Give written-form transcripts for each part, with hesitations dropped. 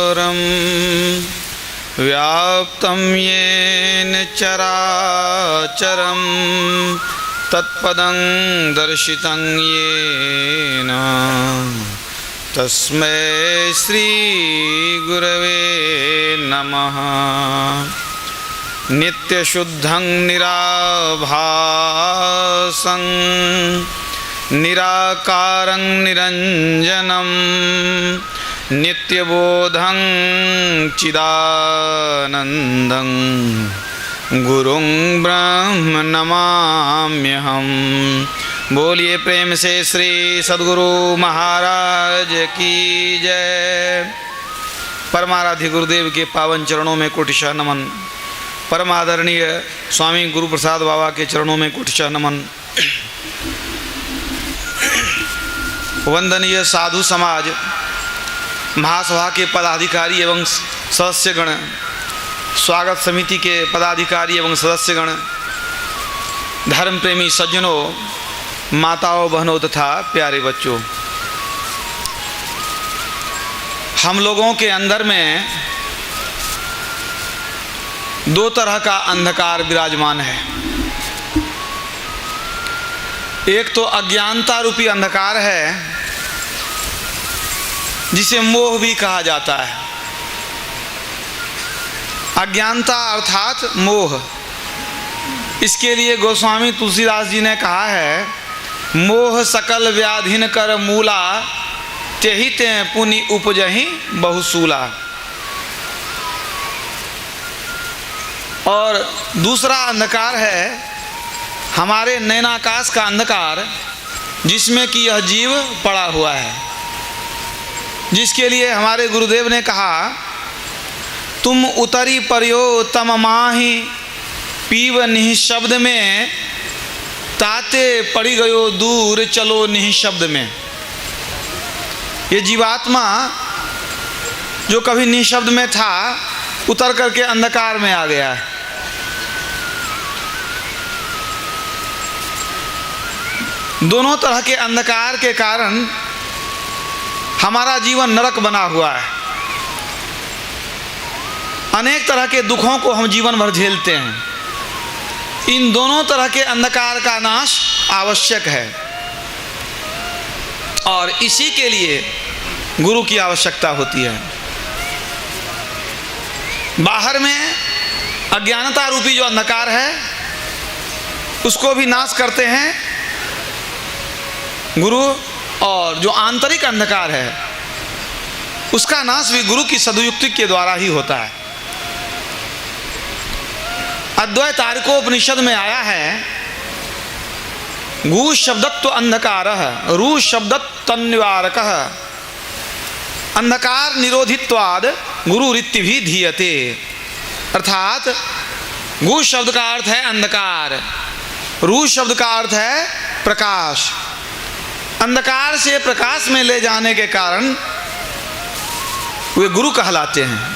चराचरं व्याप्तं येन चराचरं तत्पदं दर्शितं येन तस्मै श्री गुरवे नमः। नित्यशुद्धं निराभासं निराकारं निरञ्जनं नित्यबोधं चिदानन्दं गुरुं ब्रह्म नमाम्यहम्। बोलिए प्रेम से श्री सद्गुरु महाराज की जय। परमाराध्य गुरुदेव के पावन चरणों में कोटिशः नमन। परमादरणीय स्वामी गुरु प्रसाद बाबा के चरणों में कोटिशः नमन। वंदनीय साधु समाज, महासभा के पदाधिकारी एवं सदस्यगण, स्वागत समिति के पदाधिकारी एवं सदस्यगण, धर्म प्रेमी सज्जनों, माताओं बहनों तथा प्यारे बच्चों, हम लोगों के अंदर में दो तरह का अंधकार विराजमान है। एक तो अज्ञानता रूपी अंधकार है, जिसे मोह भी कहा जाता है। अज्ञानता अर्थात मोह। इसके लिए गोस्वामी तुलसीदास जी ने कहा है, मोह सकल व्याधिन कर मूला, तेहि ते पुनि उपजहि बहुसूला। और दूसरा अंधकार है हमारे नैनाकाश का अंधकार, जिसमें कि यह जीव पड़ा हुआ है, जिसके लिए हमारे गुरुदेव ने कहा, तुम उतरी पर्यो तम माही पीव निःशब्द में, ताते पड़ी गयो दूर चलो निःशब्द में। ये जीवात्मा जो कभी निःशब्द में था, उतर करके अंधकार में आ गया है। दोनों तरह के अंधकार के कारण हमारा जीवन नरक बना हुआ है। अनेक तरह के दुखों को हम जीवन भर झेलते हैं। इन दोनों तरह के अंधकार का नाश आवश्यक है, और इसी के लिए गुरु की आवश्यकता होती है। बाहर में अज्ञानता रूपी जो अंधकार है, उसको भी नाश करते हैं गुरु, और जो आंतरिक अंधकार है उसका नाश भी गुरु की सदुयुक्ति के द्वारा ही होता है। अद्वैत तारकोपनिषद में आया है, गु शब्दत्व अंधकारः रू शब्दत्वनिवारकः अंधकार निरोधित्वाद गुरु रीति भी धीयते। अर्थात गु शब्द का अर्थ है अंधकार, रू शब्द का अर्थ है प्रकाश। अंधकार से प्रकाश में ले जाने के कारण वे गुरु कहलाते हैं।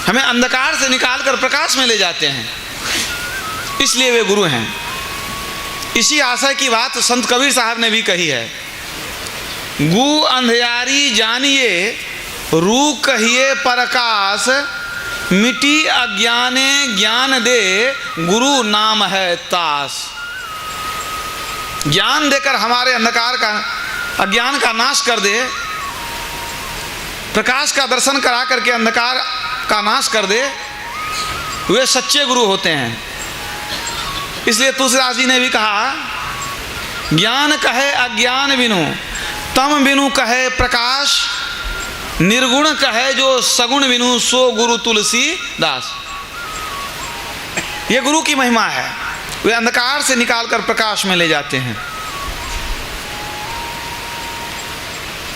हमें अंधकार से निकालकर प्रकाश में ले जाते हैं, इसलिए वे गुरु हैं। इसी आशय की बात संत कबीर साहब ने भी कही है, गु अंधियारी जानिए रू कहिए प्रकाश, मिटी अज्ञाने ज्ञान दे गुरु नाम है तास। ज्ञान देकर हमारे अंधकार का, अज्ञान का नाश कर दे, प्रकाश का दर्शन करा करके अंधकार का नाश कर दे, वे सच्चे गुरु होते हैं। इसलिए तुलसीदास जी ने भी कहा, ज्ञान कहे अज्ञान बिनु तम बिनु कहे प्रकाश, निर्गुण कहे जो सगुण बिनु सो गुरु तुलसी दास। ये गुरु की महिमा है, वे अंधकार से निकालकर प्रकाश में ले जाते हैं।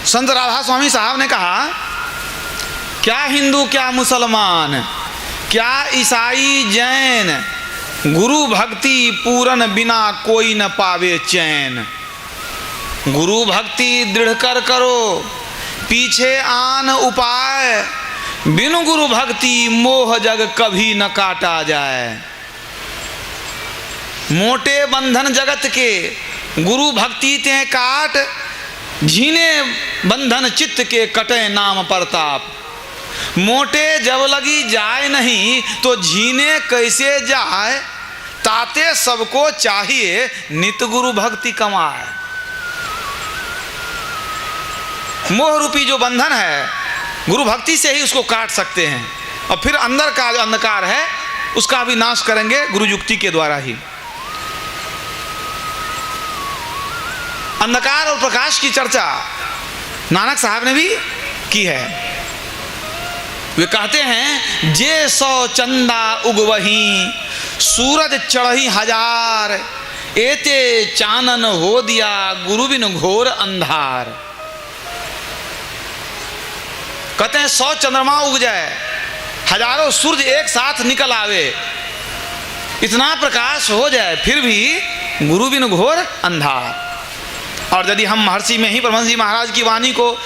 संत राधा स्वामी साहब ने कहा, क्या हिंदू क्या मुसलमान क्या ईसाई जैन, गुरु भक्ति पूरन बिना कोई न पावे चैन। गुरु भक्ति दृढ़ कर करो पीछे आन उपाय, बिनु गुरु भक्ति मोह जग कभी न काटा जाए। मोटे बंधन जगत के गुरु भक्ति ते काट, झीने बंधन चित्त के कटे नाम प्रताप। मोटे जब लगी जाए नहीं तो झीने कैसे जाए, ताते सबको चाहिए नित गुरु भक्ति कमाए। मोह रूपी जो बंधन है गुरु भक्ति से ही उसको काट सकते हैं, और फिर अंदर का जो अंधकार है उसका भी नाश करेंगे गुरु युक्ति के द्वारा ही। अंधकार और प्रकाश की चर्चा नानक साहब ने भी की है। वे कहते हैं, जे सौ चंदा उगवही सूरज चढ़ी हजार, एते चानन हो दिया गुरु बिन घोर अंधार। कहते हैं 100 चंद्रमा उग जाए, हजारों सूरज एक साथ निकल आवे, इतना प्रकाश हो जाए, फिर भी गुरु बिन घोर अंधार। और यदि हम महर्षि में ही परमहंस जी महाराज की वाणी को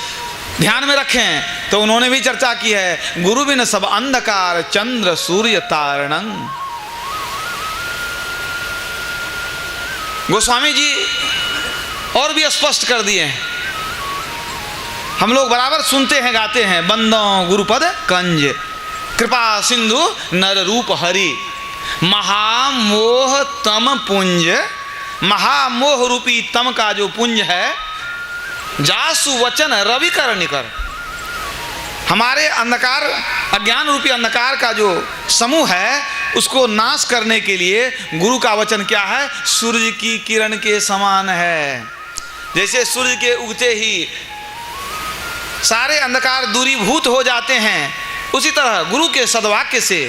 ध्यान में रखें तो उन्होंने भी चर्चा की है, गुरु बिन सब अंधकार चंद्र सूर्य तारणं। गोस्वामी जी और भी स्पष्ट कर दिए हैं, हम लोग बराबर सुनते हैं गाते हैं, बंदों गुरुपद कंज कृपा सिंधु नर रूप हरि, महामोह तम पुंज। महामोह रूपी तम का जो पुंज है, जासु वचन रवि कर निकर। हमारे अंधकार अज्ञान रूपी अंधकार का जो समूह है उसको नाश करने के लिए गुरु का वचन क्या है, सूर्य की किरण के समान है। जैसे सूर्य के उगते ही सारे अंधकार दूरीभूत हो जाते हैं, उसी तरह गुरु के सद्वाक्य से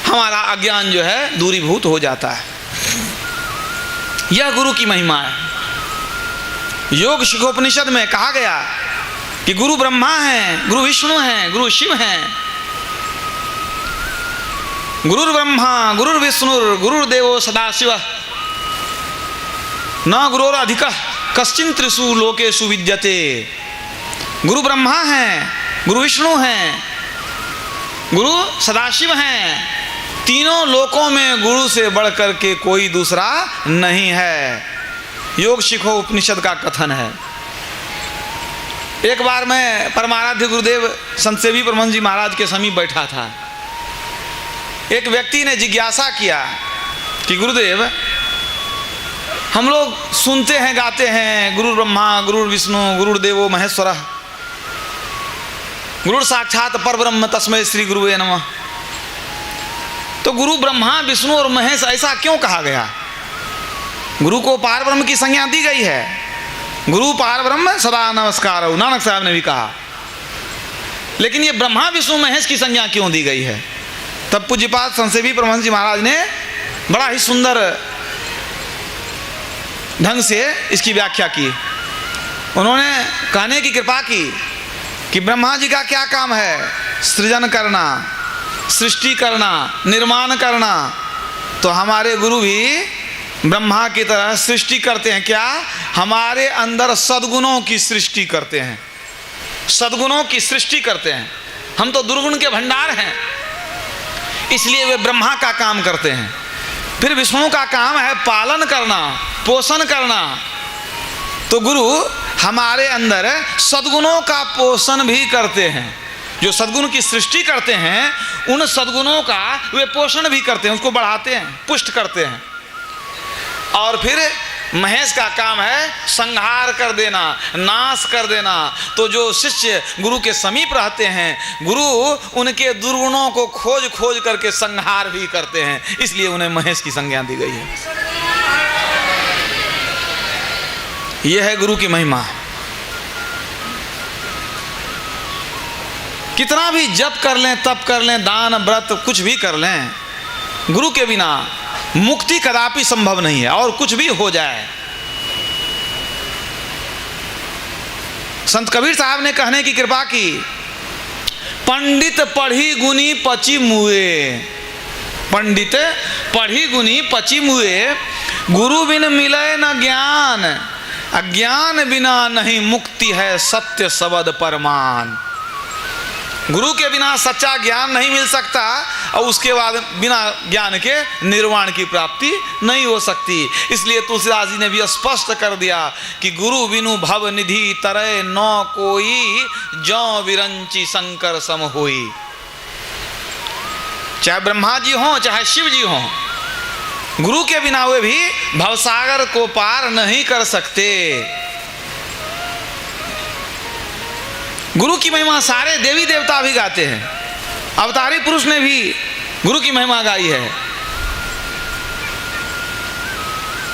हमारा अज्ञान जो है दूरीभूत हो जाता है। यह गुरु की महिमा है। योग शिखोपनिषद में कहा गया कि गुरु ब्रह्मा हैं, गुरु विष्णु हैं, गुरु शिव हैं। गुरुर् ब्रह्मा गुरुर्विष्णुर् गुरुर्देवो सदाशिव, न गुरोर अधिकः कश्चिन त्रिषु लोकेषु विद्यते। गुरु ब्रह्मा हैं, गुरु विष्णु हैं, गुरु सदाशिव हैं। तीनों लोकों में गुरु से बढ़कर के कोई दूसरा नहीं है। योग शिखो उपनिषद का कथन है। एक बार मैं परमाराध्य गुरुदेव संत सेवी परमहंस जी महाराज के समीप बैठा था। एक व्यक्ति ने जिज्ञासा किया कि गुरुदेव, हम लोग सुनते हैं गाते हैं गुरु ब्रह्मा गुरु विष्णु गुरुर्देवो महेश्वरः, गुरु साक्षात परब्रह्म तस्मै श्री गुरुवे नमः। तो गुरु ब्रह्मा विष्णु और महेश ऐसा क्यों कहा गया? गुरु को पार ब्रह्म की संज्ञा दी गई है। गुरु पार ब्रह्म सदा नमस्कार, नानक साहब ने भी कहा। लेकिन ये ब्रह्मा विष्णु महेश की संज्ञा क्यों दी गई है? तब पूज्यपाद संत सेवी परमहंस जी महाराज ने बड़ा ही सुंदर ढंग से इसकी व्याख्या की। उन्होंने कहने की कृपा की कि ब्रह्मा जी का क्या काम है? सृजन करना, सृष्टि करना, निर्माण करना। तो हमारे गुरु भी ब्रह्मा की तरह सृष्टि करते हैं। क्या? हमारे अंदर सद्गुणों की सृष्टि करते हैं, सद्गुणों की सृष्टि करते हैं। हम तो दुर्गुण के भंडार हैं, इसलिए वे ब्रह्मा का काम करते हैं। फिर विष्णु का काम है पालन करना, पोषण करना। तो गुरु हमारे अंदर सद्गुणों का पोषण भी करते हैं। जो सद्गुण की सृष्टि करते हैं, उन सद्गुणों का वे पोषण भी करते हैं, उसको बढ़ाते हैं, पुष्ट करते हैं। और फिर महेश का काम है संहार कर देना, नाश कर देना। तो जो शिष्य गुरु के समीप रहते हैं, गुरु उनके दुर्गुणों को खोज खोज करके संहार भी करते हैं, इसलिए उन्हें महेश की संज्ञा दी गई है। यह है गुरु की महिमा। कितना भी जप कर लें, तप कर लें, दान व्रत कुछ भी कर लें, गुरु के बिना मुक्ति कदापि संभव नहीं है। और कुछ भी हो जाए, संत कबीर साहब ने कहने की कृपा की, पंडित पढ़ी गुनी पची मुए। पंडित पढ़ी गुनी पची मुए, गुरु बिन मिले न ज्ञान, अज्ञान बिना नहीं मुक्ति है सत्य शब्द परमान। गुरु के बिना सच्चा ज्ञान नहीं मिल सकता और उसके बाद बिना ज्ञान के निर्वाण की प्राप्ति नहीं हो सकती। इसलिए तुलसीदास जी ने भी स्पष्ट कर दिया कि गुरु बिनु भव निधि तरय न कोई, जौ विरंची शंकर सम होई। चाहे ब्रह्मा जी हों चाहे शिव जी हों, गुरु के बिना वे भी भवसागर को पार नहीं कर सकते। गुरु की महिमा सारे देवी देवता भी गाते हैं, अवतारी पुरुष ने भी गुरु की महिमा गाई है।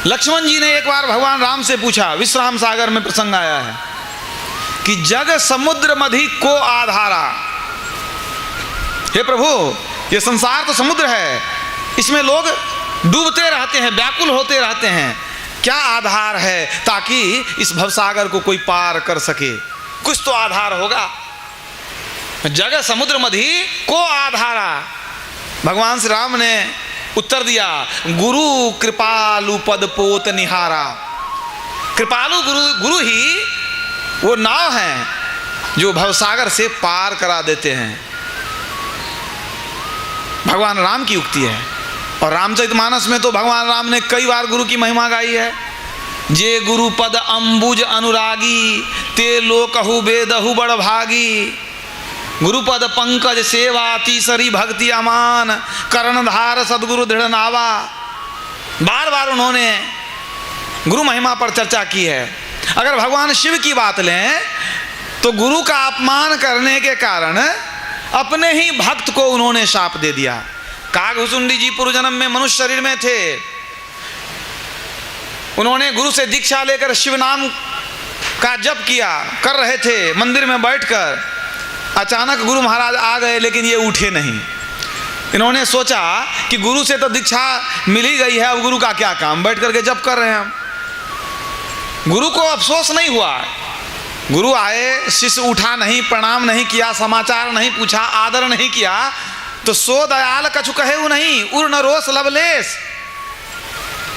लक्ष्मण जी ने एक बार भगवान राम से पूछा, विश्राम सागर में प्रसंग आया है कि जग समुद्र मधि को आधारा। हे प्रभु, ये संसार तो समुद्र है, इसमें लोग डूबते रहते हैं, व्याकुल होते रहते हैं, क्या आधार है ताकि इस भवसागर को कोई पार कर सके? कुछ तो आधार होगा। जग समुद्र मधि को आधारा। भगवान श्री राम ने उत्तर दिया, गुरु कृपालु पद पोत निहारा। कृपालु गुरु ही वो नाव हैं जो भवसागर से पार करा देते हैं। भगवान राम की उक्ति है। और रामचरितमानस में तो भगवान राम ने कई बार गुरु की महिमा गाई है। जे गुरु पद अंबुज अनुरागी, ते लोकहु बेदहु बड़ भागी। गुरुपद पंकज सेवा, तीसरी भक्ति अमान, कर्णधार सदगुरु दृढ़ नावा। बार बार उन्होंने गुरु महिमा पर चर्चा की है। अगर भगवान शिव की बात लें तो गुरु का अपमान करने के कारण अपने ही भक्त को उन्होंने शाप दे दिया। कागभुसुंडी जी पूर्व जन्म में मनुष्य शरीर में थे, उन्होंने गुरु से दीक्षा लेकर शिव नाम का जप किया, कर रहे थे मंदिर में बैठकर। अचानक गुरु महाराज आ गए, लेकिन ये उठे नहीं। इन्होंने सोचा कि गुरु से तो दीक्षा मिल ही गई है, अब गुरु का क्या काम, बैठ करके जप कर रहे हैं हम। गुरु को अफसोस नहीं हुआ। गुरु आए, शिष्य उठा नहीं, प्रणाम नहीं किया, समाचार नहीं पूछा, आदर नहीं किया, तो सो दयाल कछु कहे नहीं, उर न रोष लवलेश।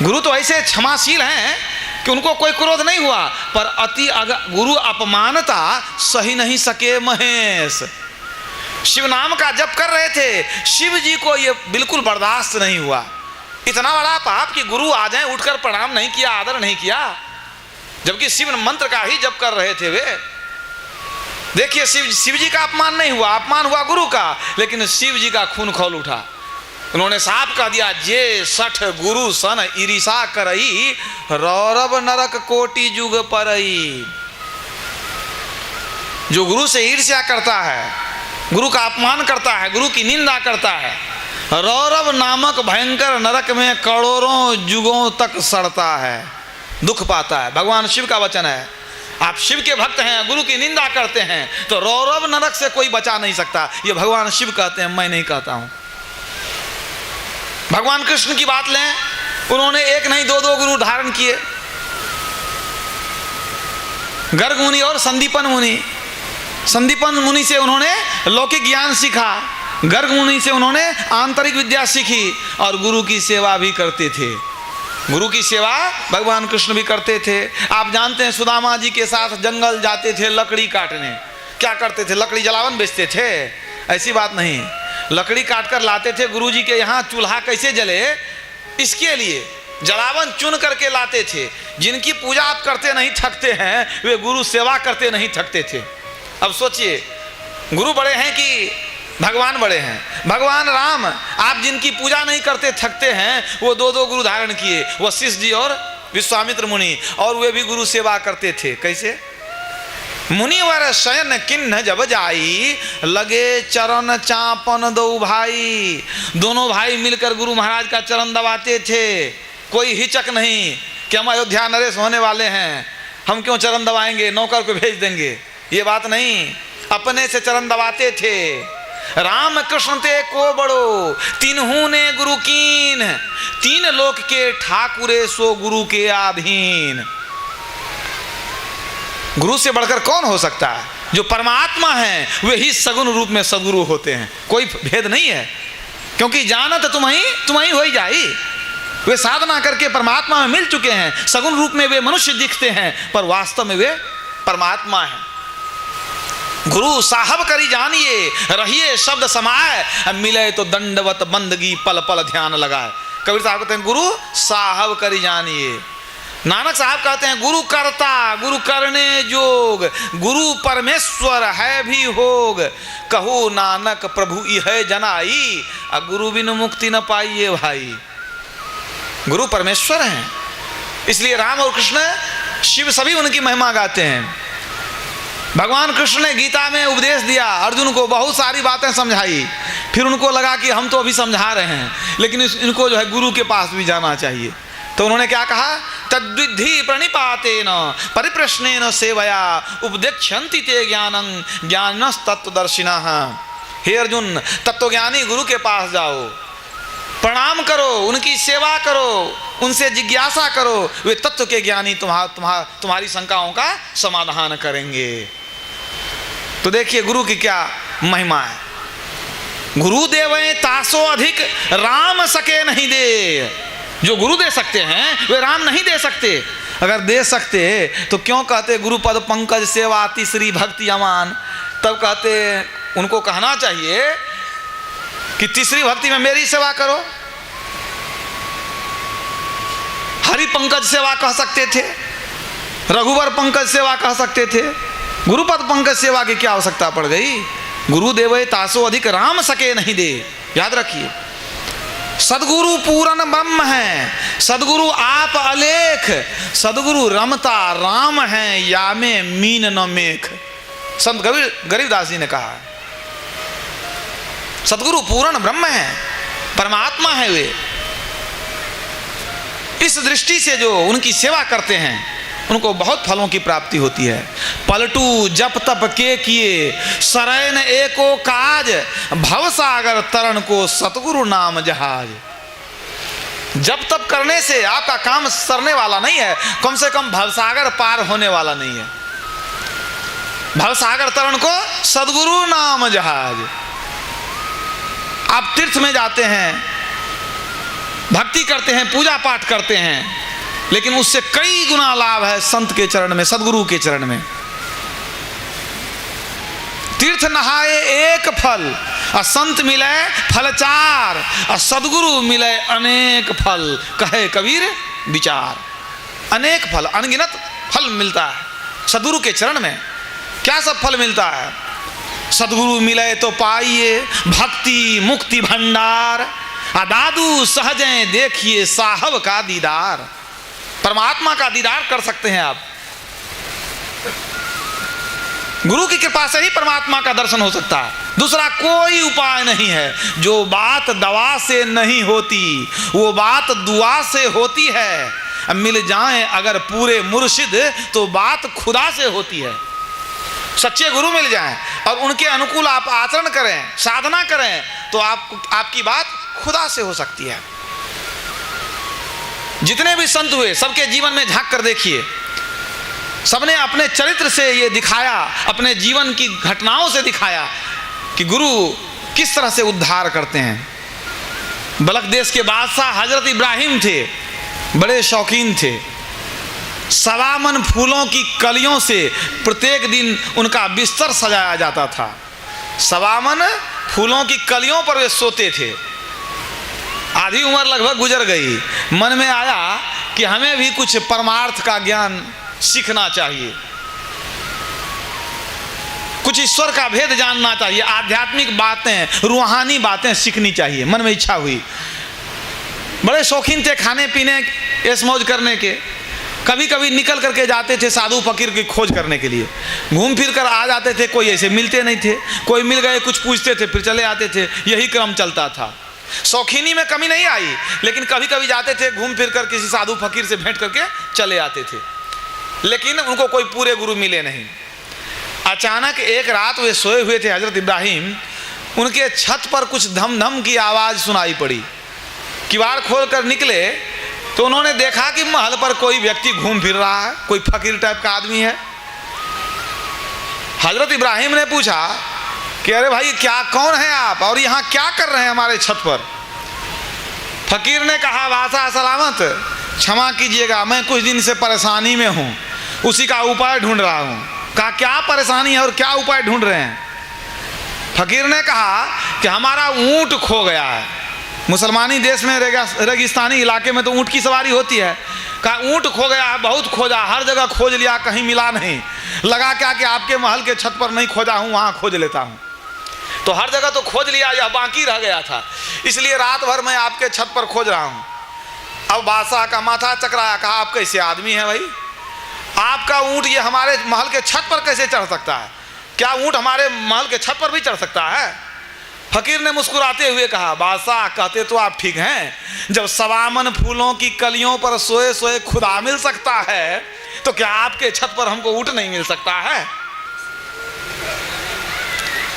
गुरु तो ऐसे क्षमाशील हैं कि उनको कोई क्रोध नहीं हुआ, पर अति गुरु अपमानता सही नहीं सके महेश। शिव नाम का जप कर रहे थे, शिव जी को ये बिल्कुल बर्दाश्त नहीं हुआ। इतना बड़ा पाप कि गुरु आ जाए, उठकर प्रणाम नहीं किया, आदर नहीं किया, जबकि शिव मंत्र का ही जप कर रहे थे वे। देखिए, शिव जी का अपमान नहीं हुआ, अपमान हुआ गुरु का, लेकिन शिव जी का खून खौल उठा। उन्होंने साफ कह दिया, जे सठ गुरु सन ईरिसा करई, रौरव नरक कोटि जुग परई। जो गुरु से ईर्ष्या करता है, गुरु का अपमान करता है, गुरु की निंदा करता है, रौरव नामक भयंकर नरक में करोड़ों युगों तक सड़ता है, दुख पाता है। भगवान शिव का वचन है। आप शिव के भक्त हैं, गुरु की निंदा करते हैं, तो रौरव नरक से कोई बचा नहीं सकता। ये भगवान शिव कहते हैं, मैं नहीं कहता हूं। भगवान कृष्ण की बात लें, उन्होंने एक नहीं दो गुरु धारण किए, गर्ग मुनि और संदीपन मुनि। संदीपन मुनि से उन्होंने लौकिक ज्ञान सीखा, गर्ग मुनि से उन्होंने आंतरिक विद्या सीखी, और गुरु की सेवा भी करते थे। गुरु की सेवा भगवान कृष्ण भी करते थे। आप जानते हैं, सुदामा जी के साथ जंगल जाते थे लकड़ी काटने। क्या करते थे? लकड़ी जलावन बेचते थे? ऐसी बात नहीं, लकड़ी काटकर लाते थे। गुरु जी के यहाँ चूल्हा कैसे जले, इसके लिए जलावन चुन करके लाते थे। जिनकी पूजा आप करते नहीं थकते हैं, वे गुरु सेवा करते नहीं थकते थे। अब सोचिए, गुरु बड़े हैं कि भगवान बड़े हैं? भगवान राम, आप जिनकी पूजा नहीं करते थकते हैं, वो दो गुरु धारण किए, वशिष्ठ जी और विश्वामित्र मुनि, और वे भी गुरु सेवा करते थे। कैसे? मुनिवर शयन किन्ह जब जाई, लगे चरण चापन दो भाई। दोनों भाई मिलकर गुरु महाराज का चरण दबाते थे। कोई हिचक नहीं कि हम अयोध्या नरेश होने वाले हैं, हम क्यों चरण दबाएंगे, नौकर को भेज देंगे, ये बात नहीं। अपने से चरण दबाते थे। राम कृष्ण ते को बड़ो, तीनहू ने गुरु कीन, तीन लोक के ठाकुरे सो गुरु के आधीन। गुरु से बढ़कर कौन हो सकता है? जो परमात्मा है वे ही सगुण रूप में सदगुरु होते हैं, कोई भेद नहीं है। क्योंकि जानत तुम्हें हो ही जाई। वे साधना करके परमात्मा में मिल चुके हैं। सगुण रूप में वे मनुष्य दिखते हैं, पर वास्तव में वे परमात्मा हैं। गुरु साहब करी जानिए, रहिए शब्द समाए, मिले तो दंडवत बंदगी पल पल ध्यान लगाए। कबीर साहब कहते हैं गुरु साहब करी जानिए। नानक साहब कहते हैं गुरु करता गुरु करने जोग, गुरु परमेश्वर है भी होग, कहो नानक प्रभु इह जनाई, गुरु बिन मुक्ति न पाइए भाई। गुरु परमेश्वर हैं, इसलिए राम और कृष्ण शिव सभी उनकी महिमा गाते हैं। भगवान कृष्ण ने गीता में उपदेश दिया, अर्जुन को बहुत सारी बातें समझाई, फिर उनको लगा कि हम तो अभी समझा रहे हैं, लेकिन इनको जो है गुरु के पास भी जाना चाहिए। तो उन्होंने क्या कहा, तद्विद्धि प्रणिपातेन परिप्रश्नेन सेवया उपदेक्षन्ति ते ज्ञानं ज्ञानस्तत्त्वदर्शिनः। हे अर्जुन, तत्वज्ञानी गुरु के पास जाओ, प्रणाम करो, उनकी सेवा करो, उनसे जिज्ञासा करो, वे तत्व के ज्ञानी तुम्हारी शंकाओं का समाधान करेंगे। तो देखिए गुरु की क्या महिमा है। गुरु देवें तासो अधिक राम सके नहीं दे। जो गुरु दे सकते हैं वे राम नहीं दे सकते। अगर दे सकते तो क्यों कहते गुरु पद पंकज सेवा तीसरी भक्ति अमान। तब कहते उनको कहना चाहिए कि तीसरी भक्ति में मेरी सेवा करो। हरि पंकज सेवा कह सकते थे, रघुवर पंकज सेवा कह सकते थे, गुरुपद पंकज सेवा की क्या आवश्यकता पड़ गई। गुरु देवे तासो अधिक राम सके नहीं दे। याद रखिए, सदगुरु पूरन ब्रह्म है, सदगुरु आप अलेख, सदगुरु रमता राम है, या में मीन न मेख। संत गरीबदास जी ने कहा सदगुरु पूर्ण ब्रह्म है, परमात्मा है वे। इस दृष्टि से जो उनकी सेवा करते हैं उनको बहुत फलों की प्राप्ति होती है। पलटू जप तप के किए सरैन एको काज, भवसागर तरण को सतगुरु नाम जहाज। जप तप करने से आपका काम सरने वाला नहीं है, कम से कम भवसागर पार होने वाला नहीं है। भवसागर तरण को सतगुरु नाम जहाज। आप तीर्थ में जाते हैं, भक्ति करते हैं, पूजा पाठ करते हैं, लेकिन उससे कई गुना लाभ है संत के चरण में, सदगुरु के चरण में। तीर्थ नहाए एक फल, और संत मिले फल चार, और सदगुरु मिले अनेक फल। कहे कबीर विचार, अनेक फल, अनगिनत फल मिलता है सदगुरु के चरण में। क्या सब फल मिलता है। सदगुरु मिले तो पाइए भक्ति मुक्ति भंडार, दादू सहजें देखिए साहब का दीदार। परमात्मा का दीदार कर सकते हैं आप। गुरु की कृपा से ही परमात्मा का दर्शन हो सकता है, दूसरा कोई उपाय नहीं है। जो बात दवा से नहीं होती वो बात दुआ से होती है। मिल जाएं अगर पूरे मुर्शिद तो बात खुदा से होती है। सच्चे गुरु मिल जाएं और उनके अनुकूल आप आचरण करें, साधना करें, तो आपकी बात खुदा से हो सकती है। जितने भी संत हुए सबके जीवन में झांक कर देखिए, सबने अपने चरित्र से ये दिखाया, अपने जीवन की घटनाओं से दिखाया कि गुरु किस तरह से उद्धार करते हैं। बलख देश के बादशाह हजरत इब्राहिम थे, बड़े शौकीन थे। 1.25 मन फूलों की कलियों से प्रत्येक दिन उनका बिस्तर सजाया जाता था। 1.25 मन फूलों की कलियों पर वे सोते थे। आधी उम्र लगभग गुजर गई, मन में आया कि हमें भी कुछ परमार्थ का ज्ञान सीखना चाहिए, कुछ ईश्वर का भेद जानना चाहिए, आध्यात्मिक बातें रूहानी बातें सीखनी चाहिए। मन में इच्छा हुई। बड़े शौकीन थे खाने पीने ऐश मौज करने के। कभी कभी निकल करके जाते थे साधु फकीर की खोज करने के लिए, घूम फिर कर आ जाते थे। कोई ऐसे मिलते नहीं थे, कोई मिल गए कुछ पूछते थे फिर चले आते थे, यही क्रम चलता था। शौकीनी में कमी नहीं आई, लेकिन कभी कभी जाते थे घूम फिर कर किसी साधु फकीर से भेंट करके चले आते थे, लेकिन उनको कोई पूरे गुरु मिले नहीं। अचानक एक रात वे सोए हुए थे हजरत इब्राहिम, उनके छत पर कुछ धम धम की आवाज़ सुनाई पड़ी। किवाड़ खोल कर निकले तो उन्होंने देखा कि महल पर कोई व्यक्ति घूम फिर रहा है, कोई फकीर टाइप का आदमी है। हजरत इब्राहिम ने पूछा कि अरे भाई क्या, कौन है आप और यहाँ क्या कर रहे हैं हमारे छत पर। फकीर ने कहा बादशाह सलामत, क्षमा कीजिएगा, मैं कुछ दिन से परेशानी में हूँ, उसी का उपाय ढूंढ रहा हूँ। कहा क्या परेशानी है और क्या उपाय ढूंढ रहे हैं? फकीर ने कहा कि हमारा ऊंट खो गया है। मुसलमानी देश में रेगिस्तानी इलाके में तो ऊंट की सवारी होती है। कहा ऊंट खो गया है, बहुत खोजा, हर जगह खोज लिया, कहीं मिला नहीं। लगा क्या कि आपके महल के छत पर नहीं खोजा हूँ, वहाँ खोज लेता हूँ। तो हर जगह तो खोज लिया, यह बाकी रह गया था, इसलिए रात भर मैं आपके छत पर खोज रहा हूँ। अब बादशाह का माथा चकराया। कहा आप कैसे आदमी हैं भाई? आपका ऊंट ये हमारे महल के छत पर कैसे चढ़ सकता है? क्या ऊंट हमारे महल के छत पर भी चढ़ सकता है? फकीर ने मुस्कुराते हुए कहा, बादशाह कहते तो आप ठीक हैं, जब सवामन फूलों की कलियों पर सोए सोए खुदा मिल सकता है तो क्या आपके छत पर हमको ऊंट नहीं मिल सकता है?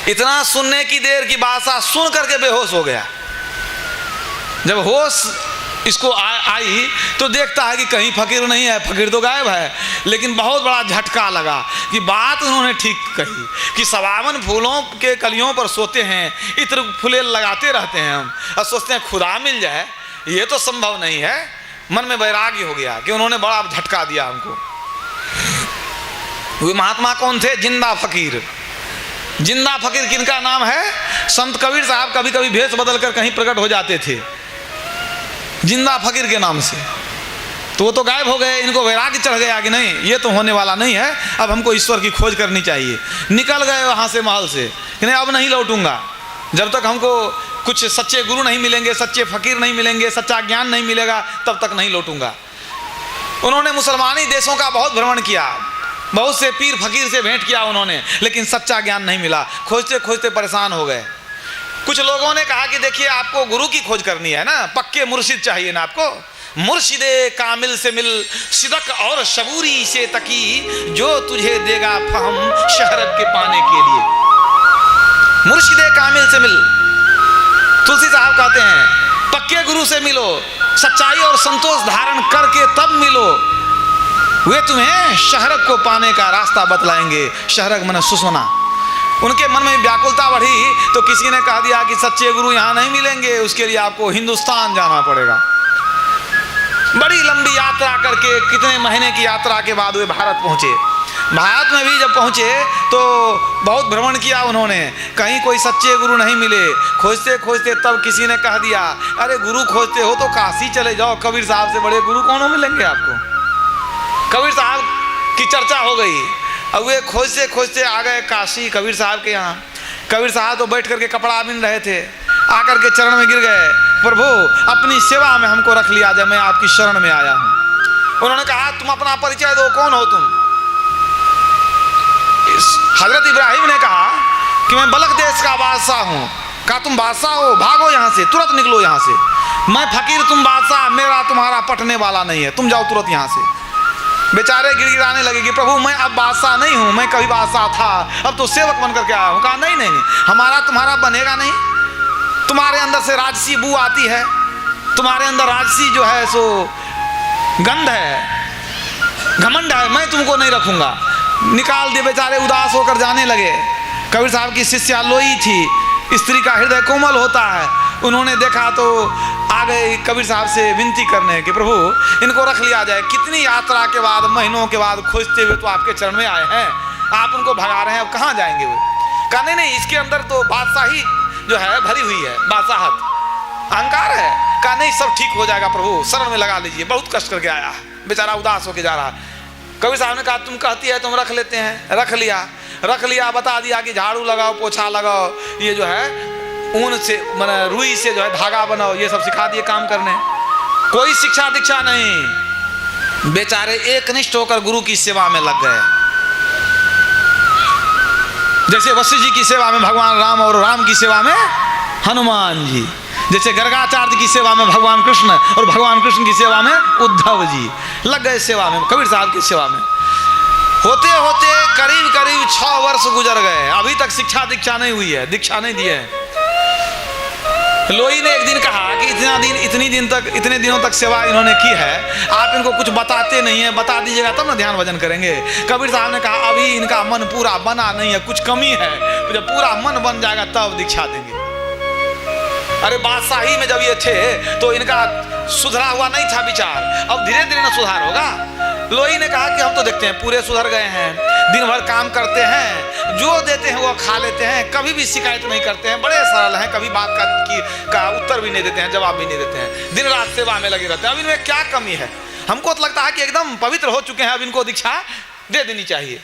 इतना सुनने की देर की बादशाह सुन करके बेहोश हो गया। जब होश इसको आई तो देखता है कि कहीं फकीर नहीं है, फकीर तो गायब है। लेकिन बहुत बड़ा झटका लगा कि बात उन्होंने ठीक कही कि सवावन फूलों के कलियों पर सोते हैं, इत्र फूले लगाते रहते हैं हम, और सोचते हैं खुदा मिल जाए, ये तो संभव नहीं है। मन में वैराग्य हो गया कि उन्होंने बड़ा झटका दिया हमको। वे महात्मा कौन थे? जिंदा फकीर। जिंदा फकीर किनका नाम है? संत कबीर साहब कभी कभी भेष बदल कर कहीं प्रकट हो जाते थे जिंदा फकीर के नाम से। तो वो तो गायब हो गए। इनको वैराग्य चढ़ गया कि नहीं, ये तो होने वाला नहीं है, अब हमको ईश्वर की खोज करनी चाहिए। निकल गए वहाँ से महल से कि नहीं, अब नहीं लौटूंगा जब तक हमको कुछ सच्चे गुरु नहीं मिलेंगे, सच्चे फकीर नहीं मिलेंगे, सच्चा ज्ञान नहीं मिलेगा, तब तक नहीं लौटूंगा। उन्होंने मुसलमानी देशों का बहुत भ्रमण किया, बहुत से पीर फकीर से भेंट किया उन्होंने, लेकिन सच्चा ज्ञान नहीं मिला। खोजते खोजते परेशान हो गए। कुछ लोगों ने कहा कि देखिए आपको गुरु की खोज करनी है ना, पक्के मुर्शिद चाहिए ना आपको। मुर्शिदे कामिल से मिल, सिदक और शबूरी से तकी, जो तुझे देगा फहम शहरत के पाने के लिए। मुर्शिदे कामिल से मिल, तुलसी साहब कहते हैं पक्के गुरु से मिलो, सच्चाई और संतोष धारण करके तब मिलो, वे तुम्हें शहरत को पाने का रास्ता बतलाएंगे। शहरक मन सुसुना। उनके मन में व्याकुलता बढ़ी तो किसी ने कह दिया कि सच्चे गुरु यहाँ नहीं मिलेंगे, उसके लिए आपको हिंदुस्तान जाना पड़ेगा। बड़ी लंबी यात्रा करके, कितने महीने की यात्रा के बाद वे भारत पहुँचे। भारत में भी जब पहुँचे तो बहुत भ्रमण किया उन्होंने, कहीं कोई सच्चे गुरु नहीं मिले। खोजते खोजते तब किसी ने कह दिया, अरे गुरु खोजते हो तो काशी चले जाओ, कबीर साहब से बड़े गुरु कौन मिलेंगे आपको। कबीर साहब की चर्चा हो गई। अब वे खोजते खोजते आ गए काशी कबीर साहब के यहाँ। कबीर साहब तो बैठ करके कपड़ा बिन रहे थे, आकर के चरण में गिर गए, प्रभु अपनी सेवा में हमको रख लिया जाए, मैं आपकी शरण में आया हूँ। उन्होंने कहा तुम अपना परिचय दो, कौन हो तुम? हजरत इब्राहिम ने कहा कि मैं बलक देश का बादशाह हूँ। कहा तुम बादशाह हो, भागो यहाँ से, तुरंत निकलो यहाँ से। मैं फकीर, तुम बादशाह, मेरा तुम्हारा पटने वाला नहीं है, तुम जाओ तुरंत यहाँ से। बेचारे गिड़गिड़ाने लगे कि प्रभु मैं अब बादशाह नहीं हूँ, मैं कभी बादशाह था, अब तो सेवक बन करके आया हूँ। कहा नहीं नहीं नहीं, हमारा तुम्हारा बनेगा नहीं, तुम्हारे अंदर से राजसी बू आती है, तुम्हारे अंदर राजसी जो है सो गंध है, घमंड है, मैं तुमको नहीं रखूँगा। निकाल दिए। बेचारे उदास होकर जाने लगे। कबीर साहब की शिष्या लोई थी, स्त्री का हृदय कोमल होता है, उन्होंने देखा तो आ गए कबीर साहब से विनती करने कि प्रभु इनको रख लिया जाए। कितनी यात्रा के बाद, महीनों के बाद खोजते हुए तो आपके चरण में आए हैं, आप उनको भगा रहे हैं, अब कहाँ जाएंगे वो? कहा नहीं नहीं, इसके अंदर तो बादशाही जो है भरी हुई है, बादशाहत, अहंकार है। कहा नहीं, सब ठीक हो जाएगा प्रभु, शरण में लगा लीजिए, बहुत कष्ट करके आया। बेचारा उदास होके जा रहा। कबीर साहब ने कहा तुम कहती है तुम रख लेते हैं। रख लिया, बता दिया कि झाड़ू लगाओ, पोछा लगाओ, ये जो है ऊन से मतलब रुई से जो है धागा बनाओ, ये सब सिखा दिए काम करने। कोई शिक्षा दीक्षा नहीं। बेचारे एकनिष्ठ होकर गुरु की सेवा में लग गए। जैसे वशिष्ठ जी की सेवा में भगवान राम और राम की सेवा में हनुमान जी, जैसे गर्गाचार्य की सेवा में भगवान कृष्ण और भगवान कृष्ण की सेवा में उद्धव जी लग गए सेवा में, कबीर साहब की सेवा में। होते होते करीब करीब 6 वर्ष गुजर गए, अभी तक शिक्षा दीक्षा नहीं हुई है, दीक्षा नहीं दिए। लोई ने एक दिन कहा कि इतने दिनों तक सेवा इन्होंने की है, आप इनको कुछ बताते नहीं है, बता दीजिएगा तब ना ध्यान भजन करेंगे। कबीर साहब ने कहा अभी इनका मन पूरा बना नहीं है, कुछ कमी है, जब पूरा मन बन जाएगा तब दीक्षा देंगे। अरे बादशाही में जब ये थे तो इनका सुधरा हुआ नहीं था विचार, अब धीरे धीरे ना सुधार होगा। लोई ने कहा कि हम तो देखते हैं पूरे सुधर गए हैं, दिन भर काम करते हैं, जो देते हैं वो खा लेते हैं, कभी भी शिकायत नहीं करते हैं, बड़े सरल हैं, कभी बात का उत्तर भी नहीं देते हैं, जवाब भी नहीं देते हैं, दिन रात सेवा में लगे रहते हैं। अब इनमें क्या कमी है? हमको तो लगता है कि एकदम पवित्र हो चुके हैं, अब इनको दीक्षा दे देनी चाहिए।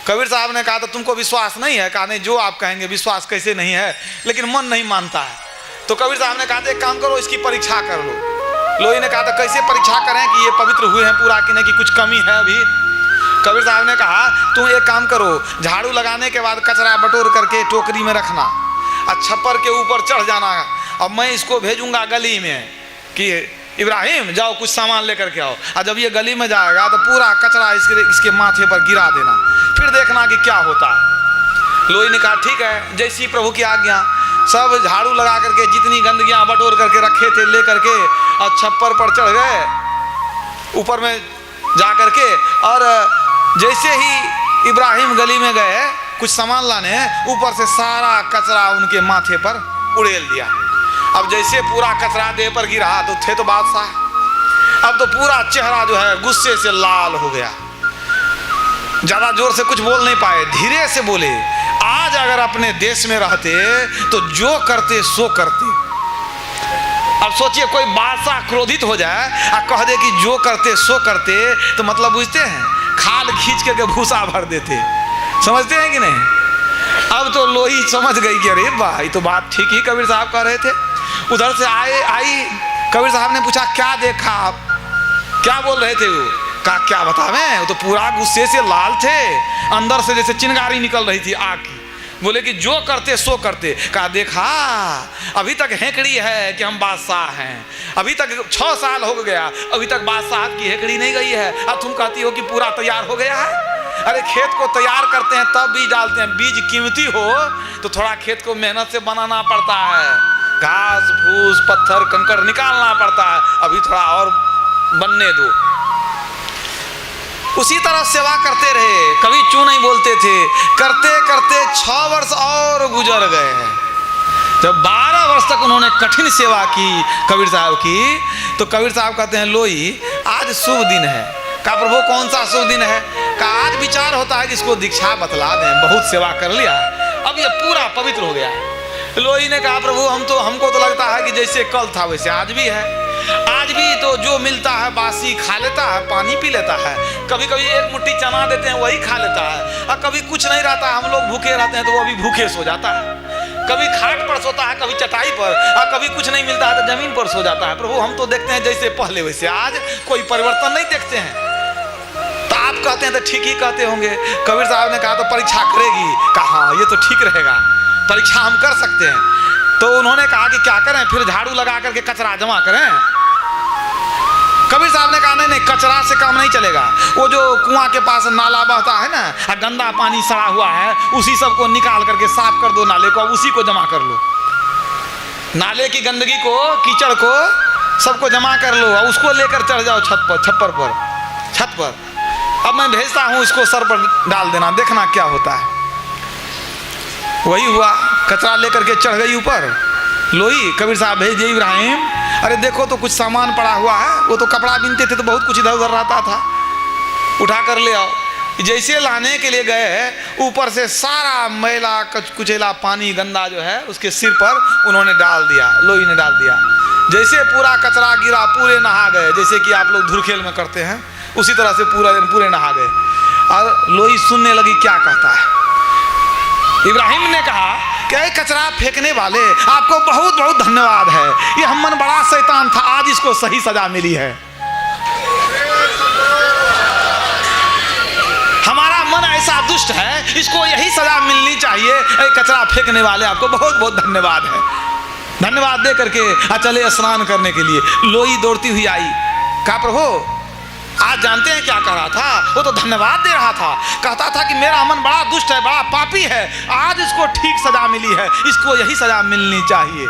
कबीर साहब ने कहा तो तुमको विश्वास नहीं है? कहा नहीं, जो आप कहेंगे विश्वास कैसे नहीं है, लेकिन मन नहीं मानता है। तो कबीर साहब ने कहा एक काम करो, इसकी परीक्षा कर लो। लोही ने कहा तो कैसे परीक्षा करें कि ये पवित्र हुए हैं पूरा कि नहीं, कि कुछ कमी है अभी? कबीर साहब ने कहा तुम एक काम करो, झाड़ू लगाने के बाद कचरा बटोर करके टोकरी में रखना और छप्पर के ऊपर चढ़ जाना। अब मैं इसको भेजूंगा गली में कि इब्राहिम जाओ कुछ सामान लेकर के आओ, और जब ये गली में जाएगा तो पूरा कचरा इसके माथे पर गिरा देना, फिर देखना कि क्या होता है। लोही ने कहा ठीक है, जैसी प्रभु की आज्ञा। सब झाड़ू लगा करके जितनी गंदगियां बटोर करके रखे थे ले करके और छप्पर पर चढ़ गए ऊपर में जा करके, और जैसे ही इब्राहिम गली में गए कुछ सामान लाने, ऊपर से सारा कचरा उनके माथे पर उड़ेल दिया। अब जैसे पूरा कचरा देह पर गिरा तो थे तो बादशाह, अब तो पूरा चेहरा जो है गुस्से से लाल हो गया। ज्यादा जोर से कुछ बोल नहीं पाए, धीरे से बोले, आज अगर अपने देश में रहते तो जो करते सो करते। अब सोचिए कोई बादशाह क्रोधित हो जाए और कह दे कि जो करते सो करते, तो मतलब बुझते हैं, खाल खींच करके भूसा भर देते। समझते हैं कि नहीं? अब तो लोही समझ गई कि अरे वाह, ये तो बात ठीक ही कबीर साहब कह रहे थे। उधर से आई कबीर साहब ने पूछा क्या देखा आप, क्या बोल रहे थे? वो कहा क्या बतावें, वो तो पूरा गुस्से से लाल थे, अंदर से जैसे चिंगारी निकल रही थी आग की। बोले कि जो करते सो करते। कहा देखा, अभी तक हेकड़ी है कि हम बादशाह हैं, अभी तक 6 साल हो गया, अभी तक बादशाह की हेकड़ी नहीं गई है, अब तुम कहती हो कि पूरा तैयार हो गया है। अरे खेत को तैयार करते हैं तब बीज डालते हैं, बीज कीमती हो तो थोड़ा खेत को मेहनत से बनाना पड़ता है, घास फूस पत्थर कंकड़ निकालना पड़ता है, अभी थोड़ा और बनने दो। उसी तरह सेवा करते रहे, कभी चू नहीं बोलते थे। करते करते 6 वर्ष और गुजर गए हैं। जब 12 वर्ष तक उन्होंने कठिन सेवा की कबीर साहब की, तो कबीर साहब कहते हैं लोही आज शुभ दिन है। कहा प्रभु कौन सा शुभ दिन है? कहा आज विचार होता है कि इसको दीक्षा बतला दें, बहुत सेवा कर लिया, अब ये पूरा पवित्र हो गया है। लोही ने कहा प्रभु हमको तो लगता है कि जैसे कल था वैसे आज भी है, आज भी तो जो मिलता है बासी खा लेता है, पानी पी लेता है, कभी कभी एक मुट्ठी चना देते हैं वही खा लेता है, और कभी कुछ नहीं रहता, हम लोग भूखे रहते हैं तो वो अभी भूखे सो जाता है, कभी खाट पर सोता है, कभी चटाई पर, और कभी कुछ नहीं मिलता है तो जमीन पर सो जाता है। प्रभु हम तो देखते हैं जैसे पहले वैसे आज, कोई परिवर्तन नहीं देखते हैं। तो आप कहते हैं तो ठीक ही कहते होंगे। कबीर साहब ने कहा तो परीक्षा करेगी? कहा हाँ ये तो ठीक रहेगा, परीक्षा हम कर सकते हैं। तो उन्होंने कहा कि क्या करें? फिर झाड़ू लगा करके कचरा जमा करें। कबीर साहब ने कहा नहीं कचरा से काम नहीं चलेगा, वो जो कुआं के पास नाला बहता है ना, गंदा पानी सड़ा हुआ है, उसी सब को निकाल करके साफ कर दो नाले को, अब उसी को जमा कर लो, नाले की गंदगी को कीचड़ को सबको जमा कर लो और उसको लेकर चढ़ जाओ छत पर। अब मैं भेजता हूँ, इसको सर पर डाल देना, देखना क्या होता है। वही हुआ, कचरा लेकर के चढ़ गई ऊपर लोही। कबीर साहब भेज दिए इब्राहिम, अरे देखो तो कुछ सामान पड़ा हुआ है, वो तो कपड़ा बिनते थे तो बहुत कुछ इधर उधर रहता था, उठा कर ले आओ। जैसे लाने के लिए गए, ऊपर से सारा मैला कुचेला पानी गंदा जो है उसके सिर पर उन्होंने डाल दिया, लोही ने डाल दिया। जैसे पूरा कचरा गिरा, पूरे नहा गए, जैसे कि आप लोग धुरखेल में करते हैं उसी तरह से पूरे नहा गए। और लोही सुनने लगी क्या कहता है। इब्राहिम ने कहा कि कचरा फेंकने वाले आपको बहुत बहुत धन्यवाद है, ये हम मन बड़ा शैतान था, आज इसको सही सजा मिली है। हमारा मन ऐसा दुष्ट है, इसको यही सजा मिलनी चाहिए। कचरा फेंकने वाले आपको बहुत बहुत धन्यवाद है। धन्यवाद दे करके चले स्नान करने के लिए। लोही दौड़ती हुई आई, कहा प्रभु आज जानते हैं क्या कह रहा था? वो तो धन्यवाद दे रहा था, कहता था कि मेरा मन बड़ा दुष्ट है, बड़ा पापी है, आज इसको ठीक सजा मिली है, इसको यही सजा मिलनी चाहिए।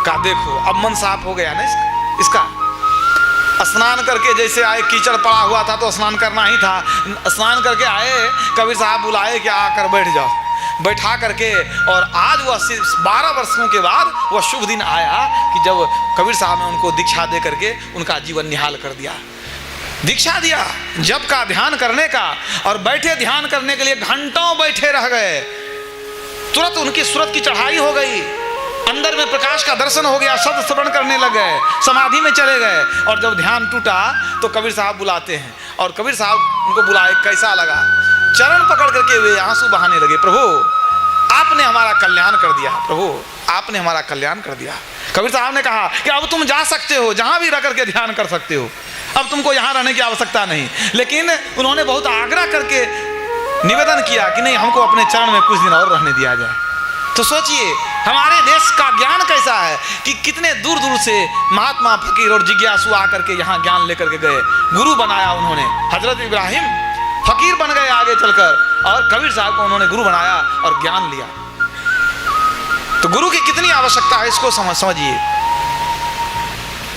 कहा देखो अब मन साफ हो गया ना इसका। स्नान करके जैसे आए, कीचड़ पड़ा हुआ था तो स्नान करना ही था, स्नान करके आए, कबीर साहब बुलाए कि आकर बैठ जाओ, बैठा करके। और आज वह 12 वर्षों के बाद वह शुभ दिन आया कि जब कबीर साहब ने उनको दीक्षा दे करके उनका जीवन निहाल कर दिया। दीक्षा दिया जप का, ध्यान करने का, और बैठे ध्यान करने के लिए घंटों बैठे रह गए। तुरंत उनकी सूरत की चढ़ाई हो गई, अंदर में प्रकाश का दर्शन हो गया, शब्द श्रवण करने लग गए, समाधि में चले गए। और जब ध्यान टूटा तो कबीर साहब बुलाते हैं, और कबीर साहब उनको बुलाए, कैसा लगा? चरण पकड़ करके वे आंसू बहाने लगे, प्रभु आपने हमारा कल्याण कर दिया, प्रभु आपने हमारा कल्याण कर दिया। कबीर साहब ने कहा कि अब तुम जा सकते हो, जहां भी रह करके ध्यान कर सकते हो, अब तुमको यहां रहने की आवश्यकता नहीं। लेकिन उन्होंने बहुत आग्रह करके निवेदन किया कि नहीं, हमको अपने चरण में कुछ दिन और रहने दिया जाए। तो सोचिए हमारे देश का ज्ञान कैसा है कि कितने दूर दूर से महात्मा, फकीर और जिज्ञासु आकर के यहाँ ज्ञान लेकर के गए, गुरु बनाया उन्होंने। हजरत इब्राहिम फकीर बन गए आगे चलकर, और कबीर साहब को उन्होंने गुरु बनाया और ज्ञान लिया। तो गुरु की कितनी आवश्यकता है, इसको समझिए।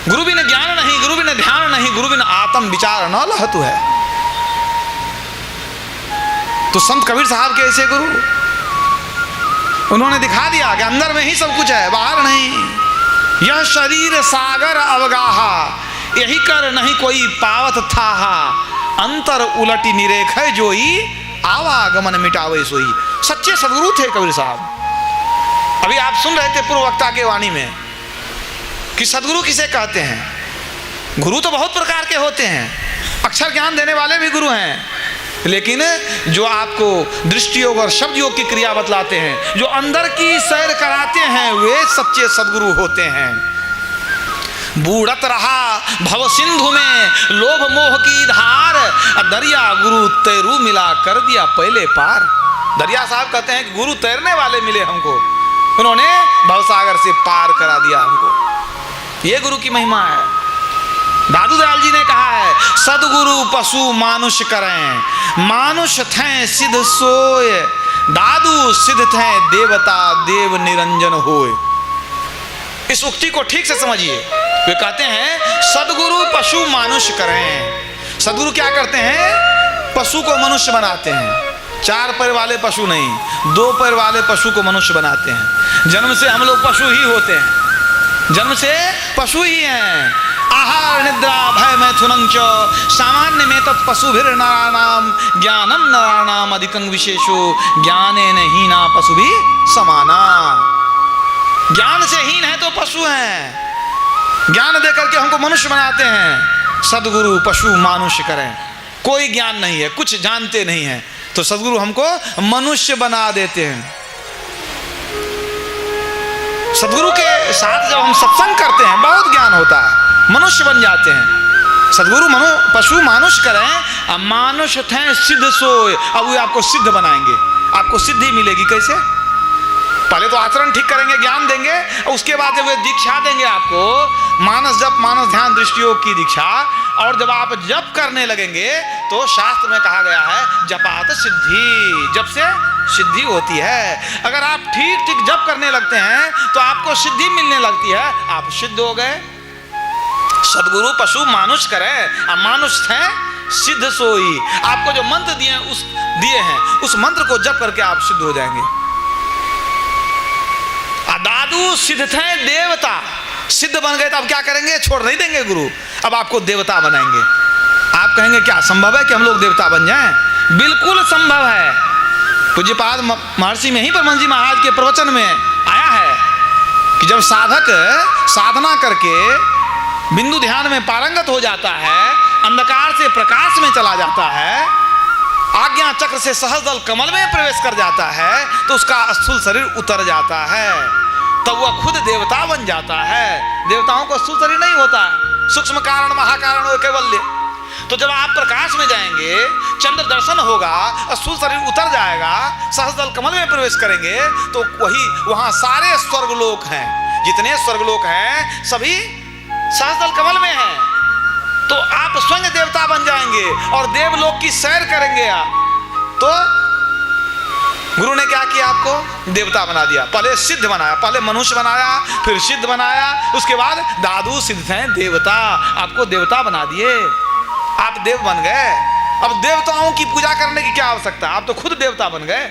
गुरु बिन ज्ञान नहीं, गुरु बिन ध्यान नहीं, गुरु बिन आत्म विचार न लहतु है। तो संत कबीर साहब के ऐसे गुरु, उन्होंने दिखा दिया कि अंदर में ही सब कुछ है, बाहर नहीं। यह शरीर सागर अवगाहा, यही कर नहीं कोई पावत था, अंतर उलटी निरेख जोई, आवागमन मिटावे सोई। सच्चे सदगुरु थे कबीर साहब। अभी आप सुन रहे थे पूर्व वक्ता के वाणी में कि सदगुरु किसे कहते हैं। गुरु तो बहुत प्रकार के होते हैं, अक्षर ज्ञान देने वाले भी गुरु हैं, लेकिन जो आपको दृष्टि योग और शब्द योग की क्रिया बतलाते हैं, जो अंदर की सैर कराते हैं, वे सच्चे सदगुरु होते हैं। बूढ़त रहा भव सिंधु में लोभ मोह की धार, दरिया गुरु तैरू मिला कर दिया पहले पार। दरिया साहब कहते हैं कि गुरु तैरने वाले मिले हमको, उन्होंने भवसागर से पार करा दिया हमको। ये गुरु की महिमा है। दादू दयाल जी ने कहा है, सदगुरु पशु मानुष करें, मानुष थे सिद्ध सोय, दादू सिद्ध थे देवता देव निरंजन होय। इस उक्ति को ठीक से समझिए। वे कहते हैं सदगुरु पशु मानुष करें। सदगुरु क्या करते हैं? पशु को मनुष्य बनाते हैं। 4 पैर वाले पशु नहीं, 2 पैर वाले पशु को मनुष्य बनाते हैं। जन्म से हम लोग पशु ही होते हैं, जन्म से पशु ही हैं। आहार निद्रा भय मैथुनं च सामान्य में तत् पशुभिर नराणाम, ज्ञानम नराणाम अधिकं विशेषो, ज्ञानेन हीना पशु भी समाना। ज्ञान से हीन है तो पशु हैं, ज्ञान देकर के हमको मनुष्य बनाते हैं। सदगुरु पशु मानुष करें। कोई ज्ञान नहीं है, कुछ जानते नहीं है, तो सदगुरु हमको मनुष्य बना देते हैं। सदगुरु के साथ जब हम सत्संग करते हैं बहुत ज्ञान होता है, मनुष्य बन जाते हैं। सदगुरु पशु मानुष करें, मानुष थे सिद्ध सोए। अब वो आपको सिद्ध बनाएंगे, आपको सिद्धि मिलेगी। कैसे? पहले तो आचरण ठीक करेंगे, ज्ञान देंगे, और उसके बाद जब वे दीक्षा देंगे आपको, मानस जप मानस ध्यान दृष्टि योग की दीक्षा, और जब आप जप करने लगेंगे तो शास्त्र में कहा गया है जपात सिद्धि, जप से सिद्धि होती है। अगर आप ठीक ठीक जप करने लगते हैं तो आपको सिद्धि मिलने लगती है, आप सिद्ध हो गए। सदगुरु पशु मानुष करे, मानुष है सिद्ध सोई। आपको जो मंत्र दिए हैं उस मंत्र को जप करके आप सिद्ध हो जाएंगे। दादू सिद्ध थे देवता, सिद्ध बन गए तो अब क्या करेंगे? छोड़ नहीं देंगे गुरु, अब आपको देवता बनाएंगे। आप कहेंगे क्या संभव है कि हम लोग देवता बन जाएं? बिल्कुल संभव है। पूज्यपाद महर्षि में ही परमहंस जी महाराज के प्रवचन में आया है कि जब साधक साधना करके बिंदु ध्यान में पारंगत हो जाता है, अंधकार से प्रकाश में चला जाता है, आज्ञा चक्र से सहस्र दल कमल में प्रवेश कर जाता है, तो उसका स्थूल शरीर उतर जाता है, तब वह खुद देवता बन जाता है। देवताओं को स्थूल शरीर नहीं होता, सूक्ष्म कारण महाकारण और कैवल्य। तो जब आप प्रकाश में जाएंगे, चंद्र दर्शन होगा, स्थूल शरीर उतर जाएगा, सहस्र दल कमल में प्रवेश करेंगे, तो वही वहां सारे स्वर्गलोक हैं। जितने स्वर्गलोक हैं सभी सहस्र दल कमल में हैं। तो आप स्वयं देवता बन जाएंगे और देवलोक की सैर करेंगे आप। तो गुरु ने क्या किया? आपको देवता बना दिया। पहले सिद्ध बनाया, पहले मनुष्य बनाया, फिर सिद्ध बनाया, उसके बाद दादू सिद्ध हैं देवता, आपको देवता बना दिए। आप देव बन गए। अब देवताओं की पूजा करने की क्या आवश्यकता? आप तो खुद देवता बन गए।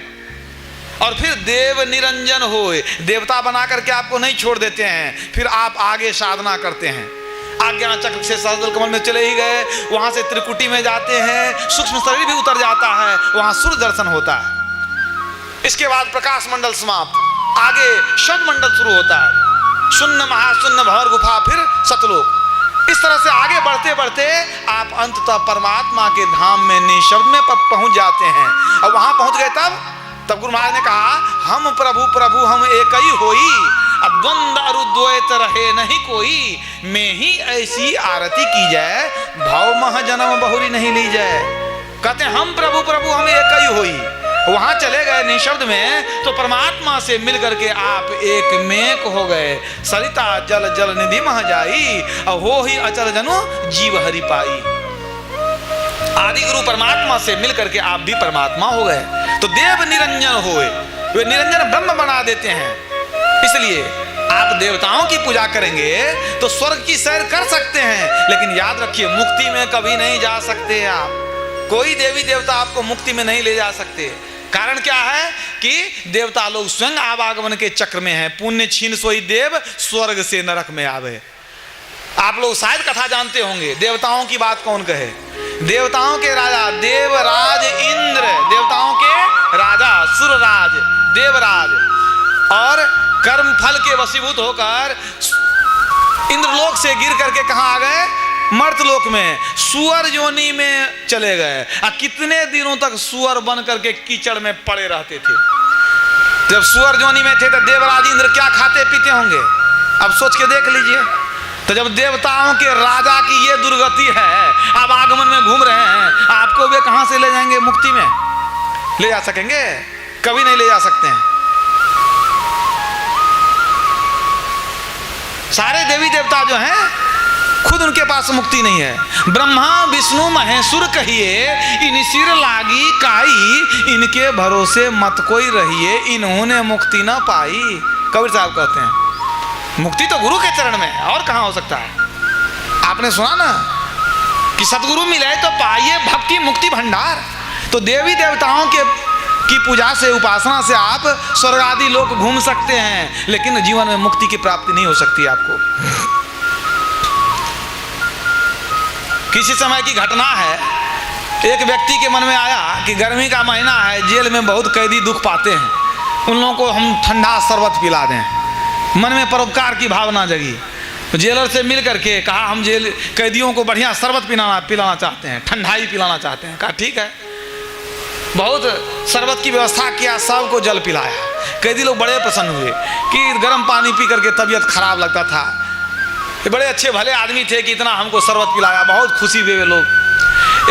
और फिर देव निरंजन होए, देवता बना करके आपको नहीं छोड़ देते हैं, फिर आप आगे साधना करते हैं। आज्ञा चक्र से सहस्त्र कमल में चले ही गए, वहां से त्रिकुटी में जाते हैं, सूक्ष्म शरीर भी उतर जाता है, वहां सूर्य दर्शन होता है। इसके बाद प्रकाश मंडल समाप्त, आगे शब्द मंडल शुरू होता है, शून्य महाशून्य भंवर गुफा, फिर सतलोक। इस तरह से आगे बढ़ते बढ़ते आप अंततः परमात्मा के धाम में निशब्द में पहुंच जाते हैं। और वहां पहुंच गए तब गुरु महाराज ने कहा, हम प्रभु प्रभु हम एक ही होई, द्वंद अरुद्वैत रहे नहीं कोई, मैं ही ऐसी आरती की जाए, भाव मह जन्म बहुरी नहीं ली जाए। कहते हैं हम प्रभु प्रभु हम एक ही होई, वहां चले गए निशब्द में, तो परमात्मा से मिल करके आप एक मेक हो गए। सरिता जल जल निधि मह जाई, और हो ही अचल जनु जीव हरि पाई। आदि गुरु परमात्मा से मिल करके आप भी परमात्मा हो गए। तो देव निरंजन होए, वे निरंजन ब्रह्म बना देते हैं। इसलिए आप देवताओं की पूजा करेंगे तो स्वर्ग की सैर कर सकते हैं, लेकिन याद रखिए मुक्ति में कभी नहीं जा सकते आप। कोई देवी देवता आपको मुक्ति में नहीं ले जा सकते। कारण क्या है कि देवता लोग स्वयं आवागमन के चक्र में हैं। पुण्य छीन सोई देव, स्वर्ग से नरक में आवे। आप लोग शायद कथा जानते होंगे, देवताओं की बात कौन कहे। देवताओं के राजा देवराज इंद्र, देवताओं के राजा सुरराज देवराज, और कर्म फल के वशीभूत होकर इंद्रलोक से गिर करके कहाँ आ गए, मर्तलोक में, सुअर योनि में चले गए। कितने दिनों तक सुअर बन करके कीचड़ में पड़े रहते थे। जब सुअर योनि में थे तो देवराज इंद्र क्या खाते पीते होंगे, अब सोच के देख लीजिए। तो जब देवताओं के राजा की ये दुर्गति है, आप आगमन में घूम रहे हैं, आपको वे कहां से ले जाएंगे मुक्ति में? ले जा सकेंगे? कभी नहीं ले जा सकते हैं। सारे देवी देवता जो हैं खुद उनके पास मुक्ति नहीं है। ब्रह्मा विष्णु महेश्वर कहिए, इन सिर लागी काई, इनके भरोसे मत कोई रहिए, इन्होंने मुक्ति ना पाई। कबीर साहब कहते हैं मुक्ति तो गुरु के चरण में है, और कहां हो सकता है। आपने सुना ना कि सतगुरु मिले तो पाइए भक्ति मुक्ति भंडार। तो देवी देवताओं की पूजा से, उपासना से आप स्वर्ग आदि लोक घूम सकते हैं, लेकिन जीवन में मुक्ति की प्राप्ति नहीं हो सकती आपको। किसी समय की घटना है, एक व्यक्ति के मन में आया कि गर्मी का महीना है, जेल में बहुत कैदी दुख पाते हैं, उन लोगों को हम ठंडा शरबत पिला दें। मन में परोपकार की भावना जगी। जेलर से मिल करके कहा हम जेल कैदियों को बढ़िया शरबत पिलाना चाहते हैं, ठंडाई पिलाना चाहते हैं। कहा ठीक है। बहुत शरबत की व्यवस्था किया, सबको जल पिलाया। कैदी लोग बड़े प्रसन्न हुए कि गर्म पानी पी करके तबीयत खराब लगता था। ये बड़े अच्छे भले आदमी थे कि इतना हमको शरबत पिलाया, बहुत खुशी हुए वे लोग।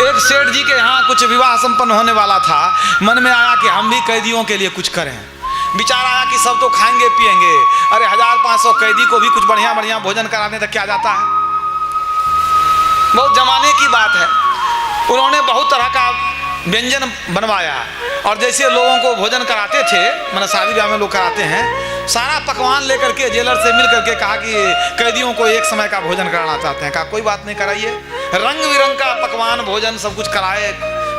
एक सेठ जी के यहाँ कुछ विवाह संपन्न होने वाला था, मन में आया कि हम भी कैदियों के लिए कुछ करें। विचार आया कि सब तो खाएंगे पिएंगे, अरे 1500 कैदी को भी कुछ बढ़िया बढ़िया भोजन कराने तक क्या जाता है। बहुत जमाने की बात है। उन्होंने बहुत तरह का व्यंजन बनवाया, और जैसे लोगों को भोजन कराते थे, मैंने शादी ब्याह में लोग कराते हैं, सारा पकवान लेकर के जेलर से मिल करके कहा कि कैदियों को एक समय का भोजन कराना चाहते हैं। कहा कोई बात नहीं, कराइए। रंग बिरंग का पकवान भोजन सब कुछ कराए,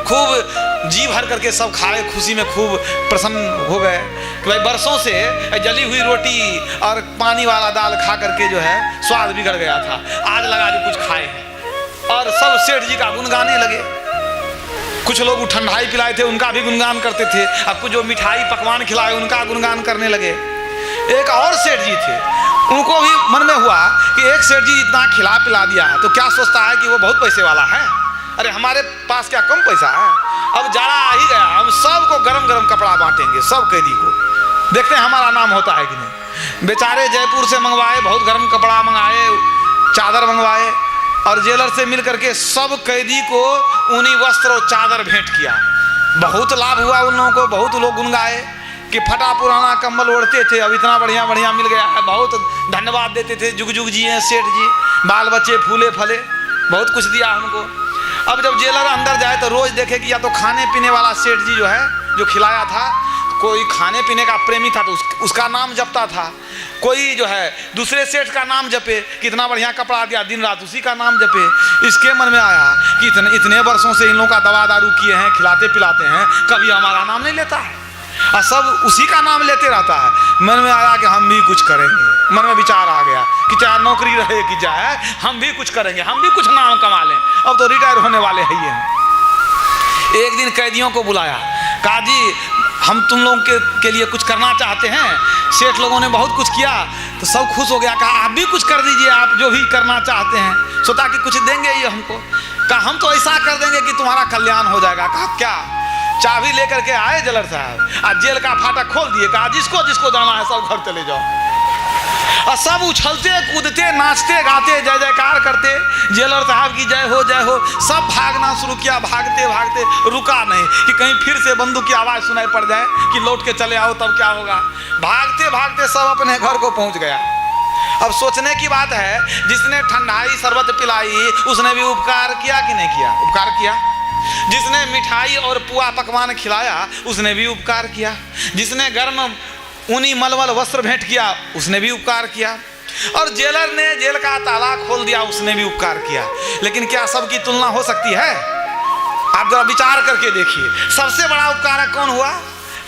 खूब जी भर करके सब खाए, खुशी में खूब प्रसन्न हो गए कि भाई बरसों से जली हुई रोटी और पानी वाला दाल खा करके जो है स्वाद बिगड़ गया था, आज लगा जो कुछ खाए हैं। और सब सेठ जी का गुनगाने लगे। कुछ लोग ठंडाई पिलाए थे, उनका भी गुणगान करते थे। अब कुछ जो मिठाई पकवान खिलाए, उनका गुणगान करने लगे। एक और सेठ जी थे, उनको भी मन में हुआ कि एक सेठ जी इतना खिला पिला दिया है तो क्या सोचता है कि वो बहुत पैसे वाला है, अरे हमारे पास क्या कम पैसा है। अब जाड़ा आ ही गया, हम सबको गरम गरम कपड़ा बांटेंगे, सब कैदी को, देखते हैं हमारा नाम होता है कि नहीं। बेचारे जयपुर से मंगवाए, बहुत गर्म कपड़ा मंगाए, चादर मंगवाए, और जेलर से मिल करके सब कैदी को ऊनी वस्त्र और चादर भेंट किया। बहुत लाभ हुआ उन लोगों को। बहुत लोग गुनगाए कि फटा पुराना कंबल ओढ़ते थे, अब इतना बढ़िया बढ़िया मिल गया है। बहुत धन्यवाद देते थे, जुग जुग जी हैं सेठ जी, बाल बच्चे फूले फले, बहुत कुछ दिया हमको। अब जब जेलर अंदर जाए तो रोज देखे कि या तो खाने पीने वाला सेठ जी जो है, जो खिलाया था, कोई खाने पीने का प्रेमी था तो उसका नाम जपता था, कोई जो है दूसरे सेठ का नाम जपे, कितना बढ़िया कपड़ा दिया, दिन रात उसी का नाम जपे। इसके मन में आया कि इतने वर्षों से इन लोगों का दवा दारू किए हैं, खिलाते पिलाते हैं, कभी हमारा नाम नहीं लेता है, और सब उसी का नाम लेते रहता है। मन में आया कि हम भी कुछ करेंगे। मन में विचार आ गया कि चाहे नौकरी रहे कि जाए, हम भी कुछ करेंगे, हम भी कुछ नाम कमा लें, अब तो रिटायर होने वाले हैं ये। एक दिन कैदियों को बुलाया, कहा जी हम तुम लोगों के लिए कुछ करना चाहते हैं, सेठ लोगों ने बहुत कुछ किया, तो सब खुश हो गया, कहा आप भी कुछ कर दीजिए, आप जो भी करना चाहते हैं, सोचा कि कुछ देंगे ये हमको, कहा हम तो ऐसा कर देंगे कि तुम्हारा कल्याण हो जाएगा। कहा क्या? चाबी लेकर के आए जेलर साहब, आज जेल का फाटक खोल दिए, कहा जिसको जिसको जाना है सब घर चले जाओ, और सब उछलते कूदते नाचते गाते जय जयकार करते, जेलर साहब की जय हो, सब भागना शुरू किया, भागते भागते रुका नहीं कि कहीं फिर से बंदूक की आवाज़ सुनाई पड़ जाए कि लौट के चले आओ तब क्या होगा। भागते भागते सब अपने घर को पहुंच गया। अब सोचने की बात है, जिसने ठंडाई शरबत पिलाई उसने भी उपकार किया कि नहीं किया? उपकार किया। जिसने मिठाई और पुआ पकवान खिलाया उसने भी उपकार किया। जिसने गर्म ऊनी मलमल वस्त्र भेंट किया उसने भी उपकार किया, और जेलर ने जेल का ताला खोल दिया उसने भी उपकार किया। लेकिन क्या सबकी तुलना हो सकती है? आप जरा विचार करके देखिए, सबसे बड़ा उपकारक कौन हुआ?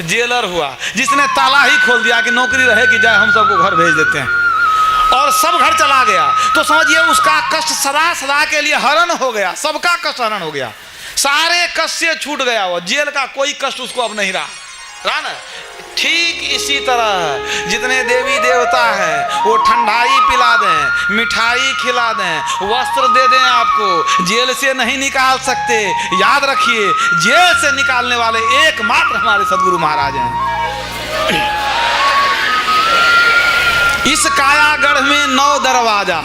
जेलर हुआ, जिसने ताला ही खोल दिया कि नौकरी रहे कि जाए, हम सबको घर भेज देते हैं, और सब घर चला गया। तो समझिए उसका कष्ट सदा सदा के लिए हरण हो गया, सबका कष्ट हरण हो गया, सारे कष्ट से छूट गया, वो जेल का कोई कष्ट उसको अब नहीं रहा ना। ठीक इसी तरह जितने देवी देवता हैं वो ठंडाई पिला दें, मिठाई खिला दें, वस्त्र दे दें, आपको जेल से नहीं निकाल सकते। याद रखिए, जेल से निकालने वाले एकमात्र हमारे सदगुरु महाराज हैं। इस कायागढ़ में 9 दरवाजा,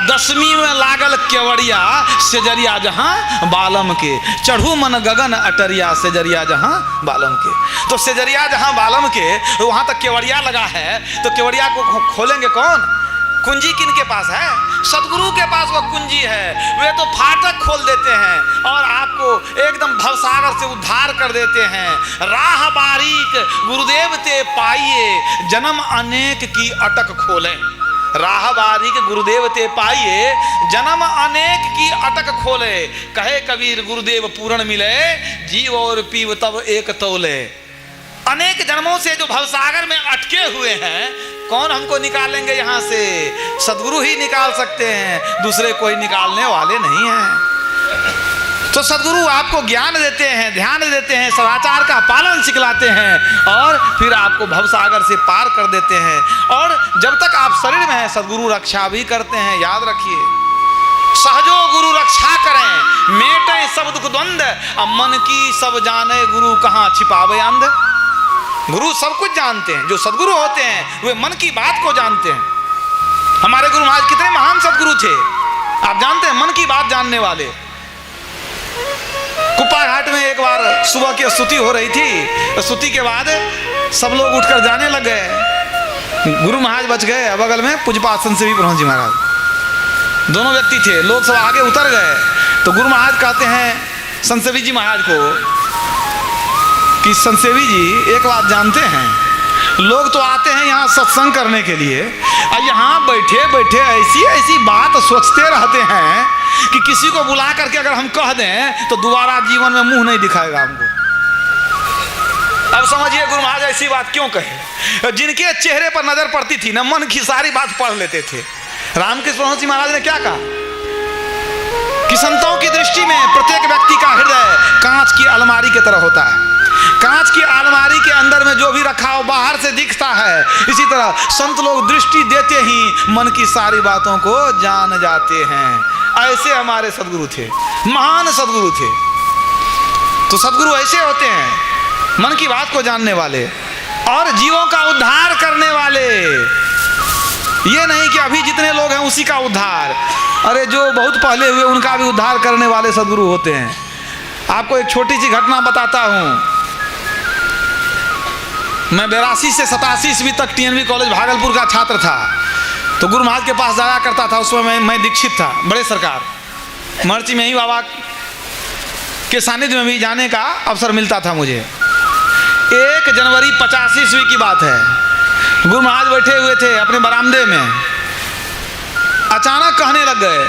10वीं में लागल केवड़िया, सेजरिया जहां बालम के, चढ़ू मन गगन अटरिया, सेजरिया जहां बालम के। तो सेजरिया जहां बालम के वहां तक केवड़िया लगा है, तो केवड़िया को खोलेंगे कौन? कुंजी किनके पास है? सदगुरु के पास वो कुंजी है। वे तो फाटक खोल देते हैं और आपको एकदम भवसागर से उद्धार कर देते हैं। राह बारीक गुरुदेव ते पाइए, जन्म अनेक की अटक खोले। राह बारीक गुरुदेव ते पाइए, जन्म अनेक की अटक खोले। कहे कबीर गुरुदेव पूर्ण मिले, जीव और पीव तब एक तौले। अनेक जन्मों से जो भवसागर में अटके हुए हैं, कौन हमको निकालेंगे यहाँ से? सदगुरु ही निकाल सकते हैं, दूसरे कोई निकालने वाले नहीं हैं। तो सदगुरु आपको ज्ञान देते हैं, ध्यान देते हैं, सदाचार का पालन सिखलाते हैं, और फिर आपको भवसागर से पार कर देते हैं। और जब तक आप शरीर में हैं सदगुरु रक्षा भी करते हैं। याद रखिए, सहजो गुरु रक्षा करें, मेटे सब दुख द्वंद, मन की सब जाने गुरु कहाँ छिपावे अंध। गुरु सब कुछ जानते हैं, जो सदगुरु होते हैं वे मन की बात को जानते हैं। हमारे गुरु महाराज कितने महान सदगुरु थे, आप जानते हैं, मन की बात जानने वाले। कुप्पा घाट में एक बार सुबह की स्तुति हो रही थी, स्तुति के बाद सब लोग उठकर जाने लग गए, गुरु महाराज बच गए। बगल में पूज्यपाद संतसेवी ब्रह्म जी महाराज, दोनों व्यक्ति थे, लोग सब आगे उतर गए। तो गुरु महाराज कहते हैं संतसेवी जी महाराज को कि संतसेवी जी एक बात जानते हैं, लोग तो आते हैं यहाँ सत्संग करने के लिए, और यहाँ बैठे बैठे ऐसी ऐसी बात सोचते रहते हैं कि किसी को बुला करके अगर हम कह दें तो दोबारा जीवन में मुंह नहीं दिखाएगा हमको। अब समझिए गुरु महाराज ऐसी बात क्यों कहे? जिनके चेहरे पर नजर पड़ती थी ना, मन की सारी बात पढ़ लेते थे। रामकृष्ण परमहंस जी महाराज ने क्या कहा कि संतों की दृष्टि में प्रत्येक व्यक्ति का हृदय कांच की अलमारी की तरह होता है। कांच की अलमारी के अंदर में जो भी रखा हो बाहर से दिखता है, इसी तरह संत लोग दृष्टि देते ही मन की सारी बातों को जान जाते हैं। ऐसे हमारे सदगुरु थे, महान सदगुरु थे। तो सदगुरु ऐसे होते हैं, मन की बात को जानने वाले और जीवों का उद्धार करने वाले। ये नहीं कि अभी जितने लोग हैं उसी का उद्धार, अरे जो बहुत पहले हुए उनका भी उद्धार करने वाले सदगुरु होते हैं। आपको एक छोटी सी घटना बताता हूँ। मैं 82 से 87 ईस्वी तक TNV कॉलेज भागलपुर का छात्र था। तो गुरु महाराज के पास जाया करता था, उसमें मैं दीक्षित था, बड़े सरकार महर्षि में ही बाबा के सानिध्य में भी जाने का अवसर मिलता था मुझे। 1 जनवरी 85 ईस्वी की बात है, गुरु महाराज बैठे हुए थे अपने बरामदे में, अचानक कहने लग गए,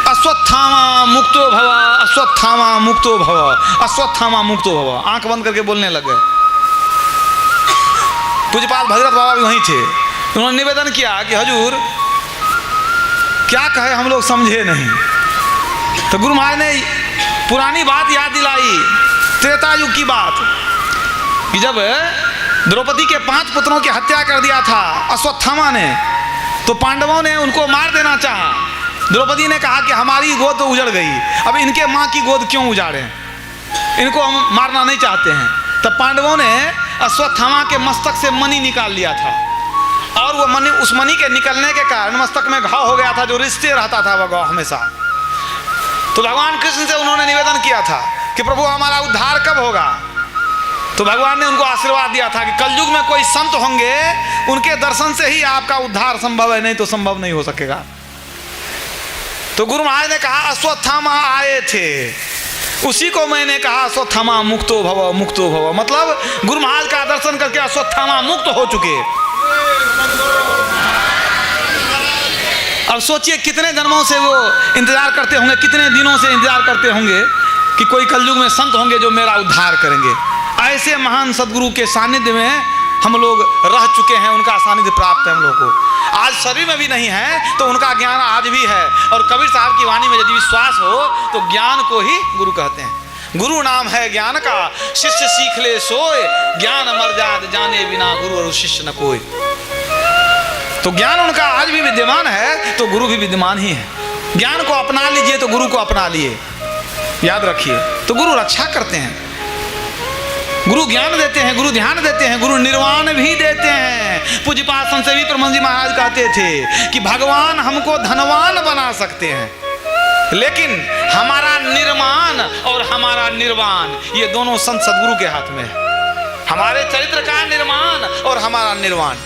अश्वत्थामा मुक्तो भव, अश्वत्थामा मुक्तो भव, अश्वत्थामा मुक्तो भव। आंख बंद करके बोलने लग गए। पूज्यपाल भगीरथ बाबा भी वहीं थे। उन्होंने निवेदन किया कि हजूर क्या कहे, हम लोग समझे नहीं। तो गुरु महाराज ने पुरानी बात याद दिलाई, त्रेता युग की बात, कि जब द्रौपदी के 5 पुत्रों की हत्या कर दिया था अश्वत्थामा ने, तो पांडवों ने उनको मार देना चाहा। द्रौपदी ने कहा कि हमारी गोद तो उजड़ गई, अब इनके माँ की गोद क्यों उजाड़ें, इनको हम मारना नहीं चाहते हैं। तब पांडवों ने अश्वत्थामा के मस्तक से मणि निकाल लिया था, और वो मणि, उस मणि के निकलने के कारण मस्तक में घाव हो गया था, जो रिश्ते रहता था वह घाव हमेशा। तो भगवान कृष्ण से उन्होंने निवेदन किया था कि प्रभु हमारा उद्धार कब होगा। तो भगवान ने उनको आशीर्वाद दिया था कि कलयुग में कोई संत होंगे, उनके दर्शन से ही आपका उद्धार संभव है, नहीं तो संभव नहीं हो सकेगा। तो गुरु महाराज ने कहा अश्वत्थामा आए थे, उसी को मैंने कहा अश्वत्थामा मुक्तो भव, मुक्तो भव। मतलब गुरु महाराज का दर्शन करके अश्वत्थामा मुक्त हो चुके। अब सोचिए कितने जन्मों से वो इंतजार करते होंगे, कितने दिनों से इंतजार करते होंगे कि कोई कलयुग में संत होंगे जो मेरा उद्धार करेंगे। ऐसे महान सदगुरु के सानिध्य में हम लोग रह चुके हैं, उनका सानिध्य प्राप्त है हम लोग को। आज शरीर में भी नहीं है तो उनका ज्ञान आज भी है। और कबीर साहब की वाणी में यदि विश्वास हो तो ज्ञान को ही गुरु कहते हैं। गुरु नाम है ज्ञान का, शिष्य सीख ले सोए, ज्ञान मर्याद जाने बिना गुरु और शिष्य न कोई। तो ज्ञान उनका आज भी विद्यमान है, तो गुरु भी विद्यमान ही है। ज्ञान को अपना लीजिए तो गुरु को अपना लिए, याद रखिए। तो गुरु रक्षा करते हैं, गुरु ज्ञान देते हैं, गुरु ध्यान देते हैं, गुरु निर्वाण भी देते हैं। पूज्यपाद संत सेवी प्रमोद जी महाराज कहते थे कि भगवान हमको धनवान बना सकते हैं, लेकिन हमारा निर्माण और हमारा निर्वाण ये दोनों संत सदगुरु के हाथ में है। हमारे चरित्र का निर्माण और हमारा निर्वाण।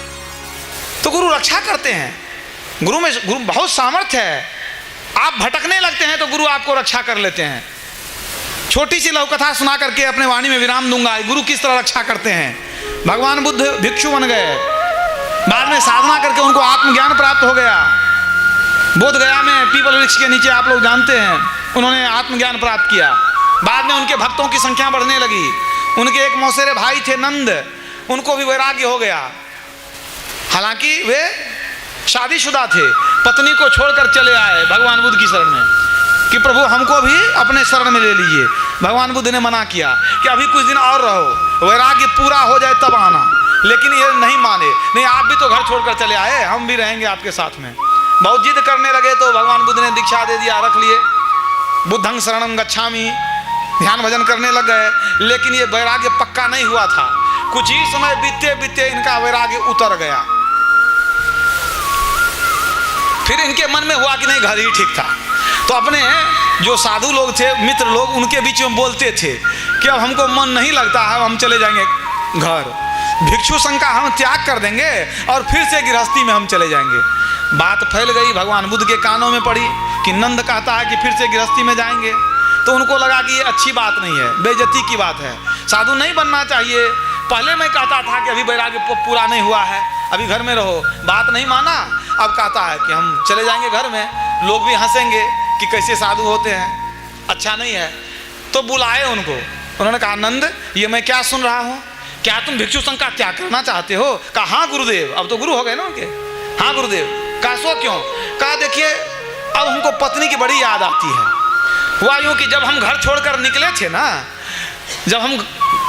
तो गुरु रक्षा करते हैं। गुरु बहुत सामर्थ्य है। आप भटकने लगते हैं तो गुरु आपको रक्षा कर लेते हैं। छोटी सी लघु कथा सुना करके अपने वाणी में विराम दूंगा। गुरु किस तरह रक्षा करते हैं। भगवान बुद्ध भिक्षु बन गए, बाद में साधना करके उनको आत्मज्ञान प्राप्त हो गया। बोध गया में पीपल वृक्ष के नीचे, आप लोग जानते हैं, उन्होंने आत्मज्ञान प्राप्त किया। बाद में उनके भक्तों की संख्या बढ़ने लगी। उनके एक मौसेरे भाई थे नंद, उनको भी वैराग्य हो गया। हालांकि वे शादीशुदा थे, पत्नी को छोड़कर चले आए भगवान बुद्ध की शरण में कि प्रभु हमको भी अपने शरण में ले लीजिए। भगवान बुद्ध ने मना किया कि अभी कुछ दिन और रहो, वैराग्य पूरा हो जाए तब आना। लेकिन ये नहीं माने, नहीं आप भी तो घर छोड़कर चले आए, हम भी रहेंगे आपके साथ में। बहुत जिद करने लगे तो भगवान बुद्ध ने दीक्षा दे दिया, रख लिए। बुद्धं शरणं गच्छामि, ध्यान भजन करने लग गए। लेकिन ये वैराग्य पक्का नहीं हुआ था। कुछ ही समय बीतते बीतते इनका वैराग्य उतर गया। फिर इनके मन में हुआ कि नहीं घर ही ठीक था। तो अपने जो साधु लोग थे, मित्र लोग, उनके बीच में बोलते थे कि अब हमको मन नहीं लगता है, हम चले जाएंगे घर, भिक्षु संघ का हम त्याग कर देंगे और फिर से गृहस्थी में हम चले जाएंगे। बात फैल गई, भगवान बुद्ध के कानों में पड़ी कि नंद कहता है कि फिर से गृहस्थी में जाएंगे। तो उनको लगा कि ये अच्छी बात नहीं है, बेइज्जती की बात है, साधु नहीं बनना चाहिए। पहले मैं कहता था कि अभी वैराग्य पूरा नहीं हुआ है, अभी घर में रहो, बात नहीं माना। अब कहता है कि हम चले जाएंगे घर में, लोग भी हंसेंगे कि कैसे साधु होते हैं, अच्छा नहीं है। तो बुलाए उनको, उन्होंने कहा नंद ये मैं क्या सुन रहा हूँ, क्या तुम भिक्षु संघ का त्याग करना चाहते हो? कहा हाँ गुरुदेव, अब तो गुरु हो गए ना उनके। हाँ गुरुदेव। कहा सो क्यों? कहा देखिए अब हमको पत्नी की बड़ी याद आती है। हुआ यूँ कि जब हम घर छोड़कर निकले थे ना, जब हम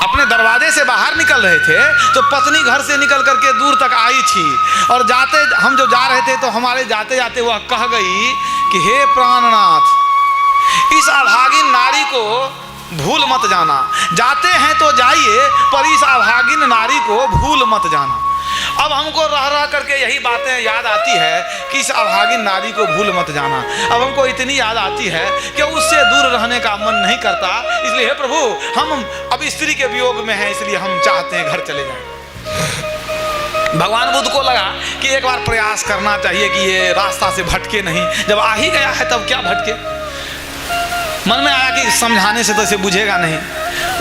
अपने दरवाजे से बाहर निकल रहे थे तो पत्नी घर से निकल करके दूर तक आई थी, और जाते हम जो जा रहे थे तो हमारे जाते जाते वह कह गई कि हे प्राणनाथ, इस अभागिन नारी को भूल मत जाना, जाते हैं तो जाइए पर इस अभागिन नारी को भूल मत जाना। अब हमको रह रह करके यही बातें याद आती है कि इस अभागिन नारी को भूल मत जाना। अब हमको इतनी याद आती है कि उससे दूर रहने का मन नहीं करता। इसलिए हे प्रभु हम अब स्त्री के वियोग में हैं, इसलिए हम चाहते हैं घर चले जाएं। भगवान बुद्ध को लगा कि एक बार प्रयास करना चाहिए कि ये रास्ता से भटके नहीं। जब आ ही गया है तब क्या भटके। मन में आया कि समझाने से तो इसे बुझेगा नहीं।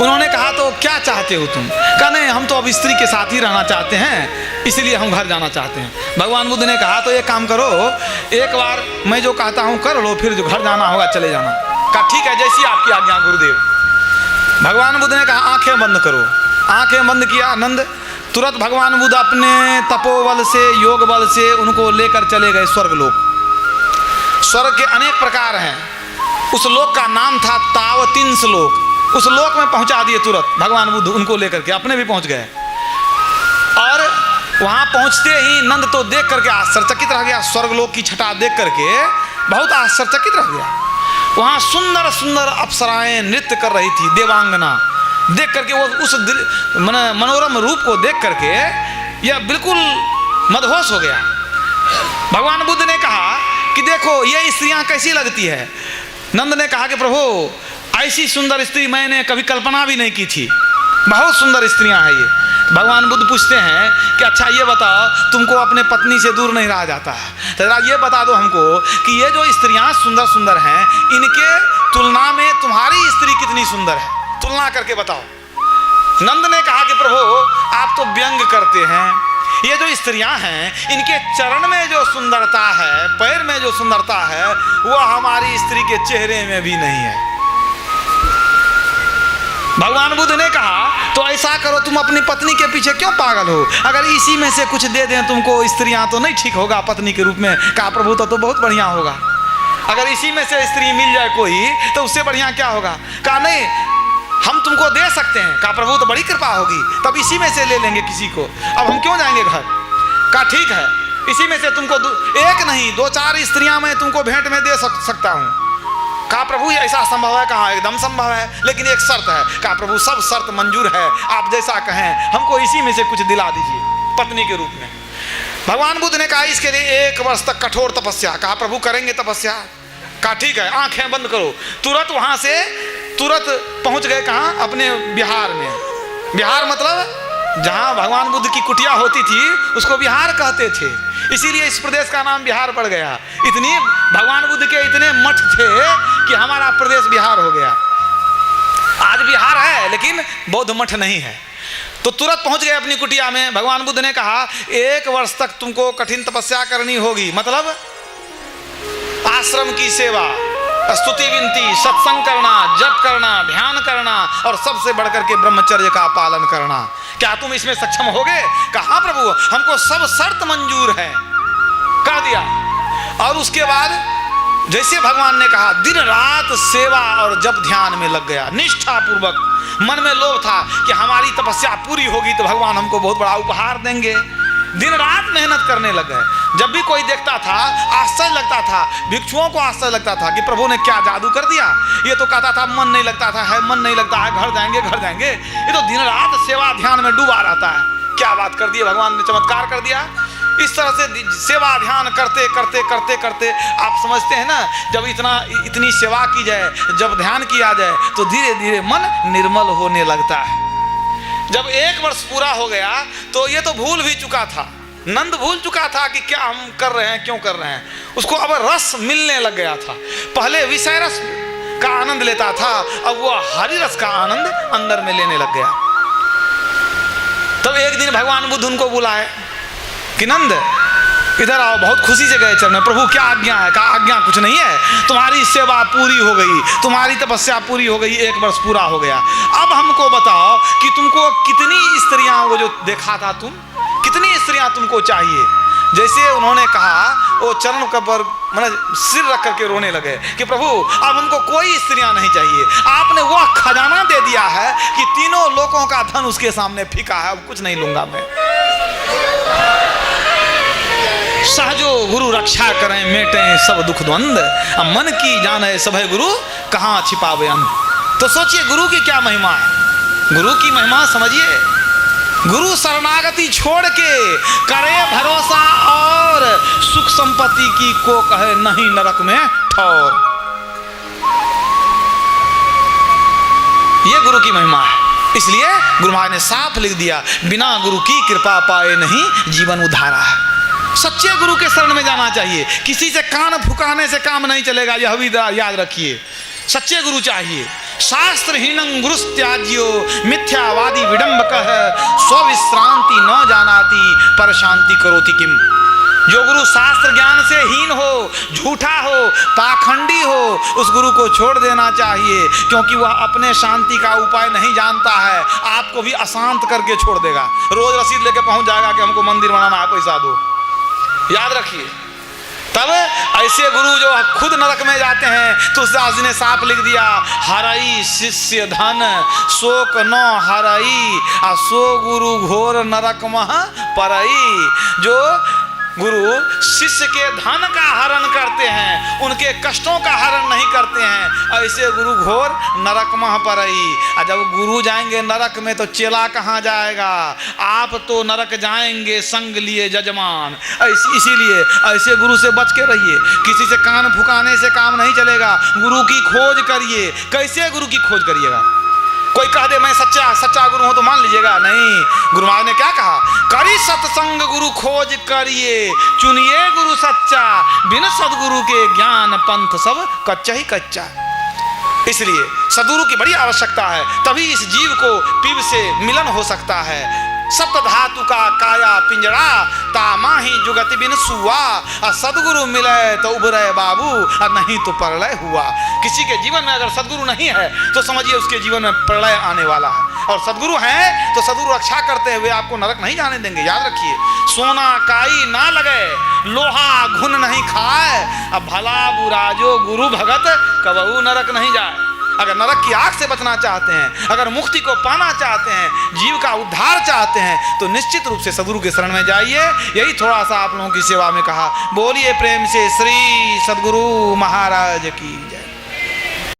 उन्होंने कहा तो क्या चाहते हो तुम? कहा नहीं हम तो अब स्त्री के साथ ही रहना चाहते हैं, इसलिए हम घर जाना चाहते हैं। भगवान बुद्ध ने कहा तो एक काम करो, एक बार मैं जो कहता हूँ कर लो, फिर जो घर जाना होगा चले जाना। कहा ठीक है जैसी आपकी आज्ञा गुरुदेव। भगवान बुद्ध ने कहा आंखें बंद करो। आंखें बंद किया नंद तुरंत भगवान बुद्ध अपने तपोबल से, योग बल से उनको लेकर चले गए स्वर्गलोक। स्वर्ग के अनेक प्रकार हैं, उस लोक का नाम था तावतिंस लोक। उस लोक में पहुंचा दिए तुरंत भगवान बुद्ध, उनको लेकर के अपने भी पहुंच गए। और वहां पहुंचते ही नंद तो देख करके आश्चर्यचकित रह गया, स्वर्गलोक की छटा देख करके बहुत आश्चर्यचकित रह गया। वहां सुंदर सुंदर अप्सराएं नृत्य कर रही थी, देवांगना। देख करके वो उस मनोरम रूप को देख करके यह बिल्कुल मदहोश हो गया। भगवान बुद्ध ने कहा कि देखो ये स्त्रियां कैसी लगती है। नंद ने कहा कि प्रभु ऐसी सुंदर स्त्री मैंने कभी कल्पना भी नहीं की थी, बहुत सुंदर स्त्रियां हैं ये। भगवान बुद्ध पूछते हैं कि अच्छा ये बताओ, तुमको अपने पत्नी से दूर नहीं रहा जाता है, तो जरा ये बता दो हमको कि ये जो स्त्रियां सुंदर सुंदर हैं, इनके तुलना में तुम्हारी स्त्री कितनी सुंदर है, तुलना करके बताओ। नंद ने कहा कि प्रभु आप तो व्यंग करते हैं, ये जो स्त्रियां हैं इनके चरण में जो सुंदरता है, पैर में जो सुंदरता है, वो हमारी स्त्री के चेहरे में भी नहीं है। भगवान बुद्ध ने कहा तो ऐसा करो, तुम अपनी पत्नी के पीछे क्यों पागल हो, अगर इसी में से कुछ दे दें तुमको स्त्रियां तो नहीं ठीक होगा पत्नी के रूप में। कहा प्रभु तो बहुत बढ़िया होगा, अगर इसी में से स्त्री मिल जाए कोई तो उससे बढ़िया क्या होगा। कहा नहीं हम तुमको दे सकते हैं। कहा प्रभु तो बड़ी कृपा होगी, तब इसी में से ले लेंगे किसी को, अब हम क्यों जाएंगे घर। कहा ठीक है, इसी में से तुमको एक नहीं 2-4 स्त्रियां मैं तुमको भेंट में दे सकता हूँ। कहा प्रभु ऐसा संभव है। कहा एकदम संभव है, लेकिन एक शर्त है। कहा प्रभु सब शर्त मंजूर है, आप जैसा कहें, हमको इसी में से कुछ दिला दीजिए पत्नी के रूप में। भगवान बुद्ध ने कहा इसके लिए 1 वर्ष तक कठोर तपस्या। कहा प्रभु करेंगे तपस्या। कहा ठीक है, आंखें बंद करो। तुरंत वहां से तुरंत पहुंच गए कहाँ, अपने बिहार में। बिहार मतलब जहाँ भगवान बुद्ध की कुटिया होती थी उसको बिहार कहते थे, इसीलिए इस प्रदेश का नाम बिहार पड़ गया। इतनी भगवान बुद्ध के इतने मठ थे कि हमारा प्रदेश बिहार हो गया। आज बिहार है लेकिन बौद्ध मठ नहीं है। तो तुरंत पहुंच गए अपनी कुटिया में। भगवान बुद्ध ने कहा 1 वर्ष तक तुमको कठिन तपस्या करनी होगी, मतलब आश्रम की सेवा, स्तुति विनती, सत्संग करना, जप करना, ध्यान करना और सबसे बढ़कर के ब्रह्मचर्य का पालन करना। क्या तुम इसमें सक्षम होगे। कहा प्रभु हमको सब शर्त मंजूर है, कह दिया। और उसके बाद जैसे भगवान ने कहा दिन रात सेवा और जप ध्यान में लग गया निष्ठा पूर्वक। मन में लोभ था कि हमारी तपस्या पूरी होगी तो भगवान हमको बहुत बड़ा उपहार देंगे। दिन रात मेहनत करने लग गए। जब भी कोई देखता था आश्चर्य लगता था, भिक्षुओं को आश्चर्य लगता था कि प्रभु ने क्या जादू कर दिया। ये तो कहता था मन नहीं लगता था, है मन नहीं लगता है, घर जाएंगे घर जाएंगे। ये तो दिन रात सेवा ध्यान में डूबा रहता है। क्या बात कर दी, भगवान ने चमत्कार कर दिया। इस तरह से सेवा ध्यान करते करते करते करते आप समझते हैं ना, जब इतनी सेवा की जाए, जब ध्यान किया जाए तो धीरे धीरे मन निर्मल होने लगता है। जब 1 वर्ष पूरा हो गया तो ये तो भूल भी चुका था, नंद भूल चुका था कि क्या हम कर रहे हैं, क्यों कर रहे हैं। उसको अब रस मिलने लग गया था। पहले विषय रस का आनंद लेता था, अब वो हरि रस का आनंद अंदर में लेने लग गया। तब एक दिन भगवान बुद्ध उनको बुलाए कि नंद इधर आओ। बहुत खुशी से गए चरण, प्रभु क्या आज्ञा है। कहा आज्ञा कुछ नहीं है, तुम्हारी सेवा पूरी हो गई, तुम्हारी तपस्या पूरी हो गई, 1 वर्ष पूरा हो गया। अब हमको बताओ कि तुमको कितनी स्त्रियां, वो जो देखा था तुम, कितनी स्त्रियां तुमको चाहिए। जैसे उन्होंने कहा वो चरण पर मतलब सिर रख करके रोने लगे कि प्रभु अब हमको कोई स्त्रियां नहीं चाहिए। आपने वह खजाना दे दिया है कि तीनों लोगों का धन उसके सामने फीका है, अब कुछ नहीं लूंगा मैं। सहजो गुरु रक्षा करें मेटे सब दुख द्वंद, अब मन की जाने सभय गुरु कहाँ छिपावे अंध। तो सोचिए गुरु की क्या महिमा है। गुरु की महिमा समझिए। गुरु शरणागति छोड़ के करे भरोसा और सुख संपत्ति की को कहे नहीं नरक में ठौर। ये गुरु की महिमा है। इसलिए गुरु महाराज ने साफ लिख दिया, बिना गुरु की कृपा पाए नहीं जीवन उधारा है। सच्चे गुरु के शरण में जाना चाहिए। किसी से कान फुकाने से काम नहीं चलेगा, यह भी याद रखिए। सच्चे गुरु चाहिए। शास्त्रहीनं गुरुस्त्याज्यो मिथ्यावादी विडंबकः, स्वविश्रांति न जानाति पर शांति करोति किम। जो गुरु शास्त्र ज्ञान से हीन हो, झूठा हो, पाखंडी हो, उस गुरु को छोड़ देना चाहिए, क्योंकि वह अपने शांति का उपाय नहीं जानता है, आपको भी अशांत करके छोड़ देगा। रोज रसीद लेके पहुंच जाएगा कि हमको मंदिर बनाना है, पैसा दो। याद रखिए। तब ऐसे गुरु जो खुद नरक में जाते हैं, तुलसीदास जी ने साफ लिख दिया, हरई शिष्य धन शोक न हरई, आ सो गुरु घोर नरक मह परई। जो गुरु शिष्य के धन का हरण करते हैं, उनके कष्टों का हरण नहीं करते हैं, ऐसे गुरु घोर नरक मह परई। और जब गुरु जाएंगे नरक में तो चेला कहाँ जाएगा? आप तो नरक जाएंगे संग लिए जजमान। इसीलिए ऐसे गुरु से बच के रहिए। किसी से कान फुकाने से काम नहीं चलेगा, गुरु की खोज करिए। कैसे गुरु की खोज करिएगा? कोई कह दे मैं सच्चा गुरु हूं तो मान लीजिएगा? नहीं। गुरु महाराज ने क्या कहा? करी सत्संग गुरु खोज करिए, चुनिए गुरु सच्चा, बिन सदगुरु के ज्ञान पंथ सब कच्चा ही कच्चा। इसलिए सदगुरु की बड़ी आवश्यकता है, तभी इस जीव को पीव से मिलन हो सकता है। सप्त धातु का काया पिंजरा, तामाही जुगति बिन सुआ। और सदगुरु मिले तो उभरे बाबू, और नहीं तो प्रलय हुआ। किसी के जीवन में अगर सदगुरु नहीं है तो समझिए उसके जीवन में प्रलय आने वाला है। और सदगुरु हैं तो सदगुरु रक्षा करते हुए आपको नरक नहीं जाने देंगे। याद रखिए, सोना काई ना लगे, लोहा घुन नहीं खाए, अब भला बुरा जो गुरु भगत कबहू नरक नहीं जाए। अगर नरक की आग से बचना चाहते हैं, अगर मुक्ति को पाना चाहते हैं, जीव का उद्धार चाहते हैं, तो निश्चित रूप से सदगुरु के शरण में जाइए। यही थोड़ा सा आप लोगों की सेवा में कहा। बोलिए प्रेम से श्री सदगुरु महाराज की जय।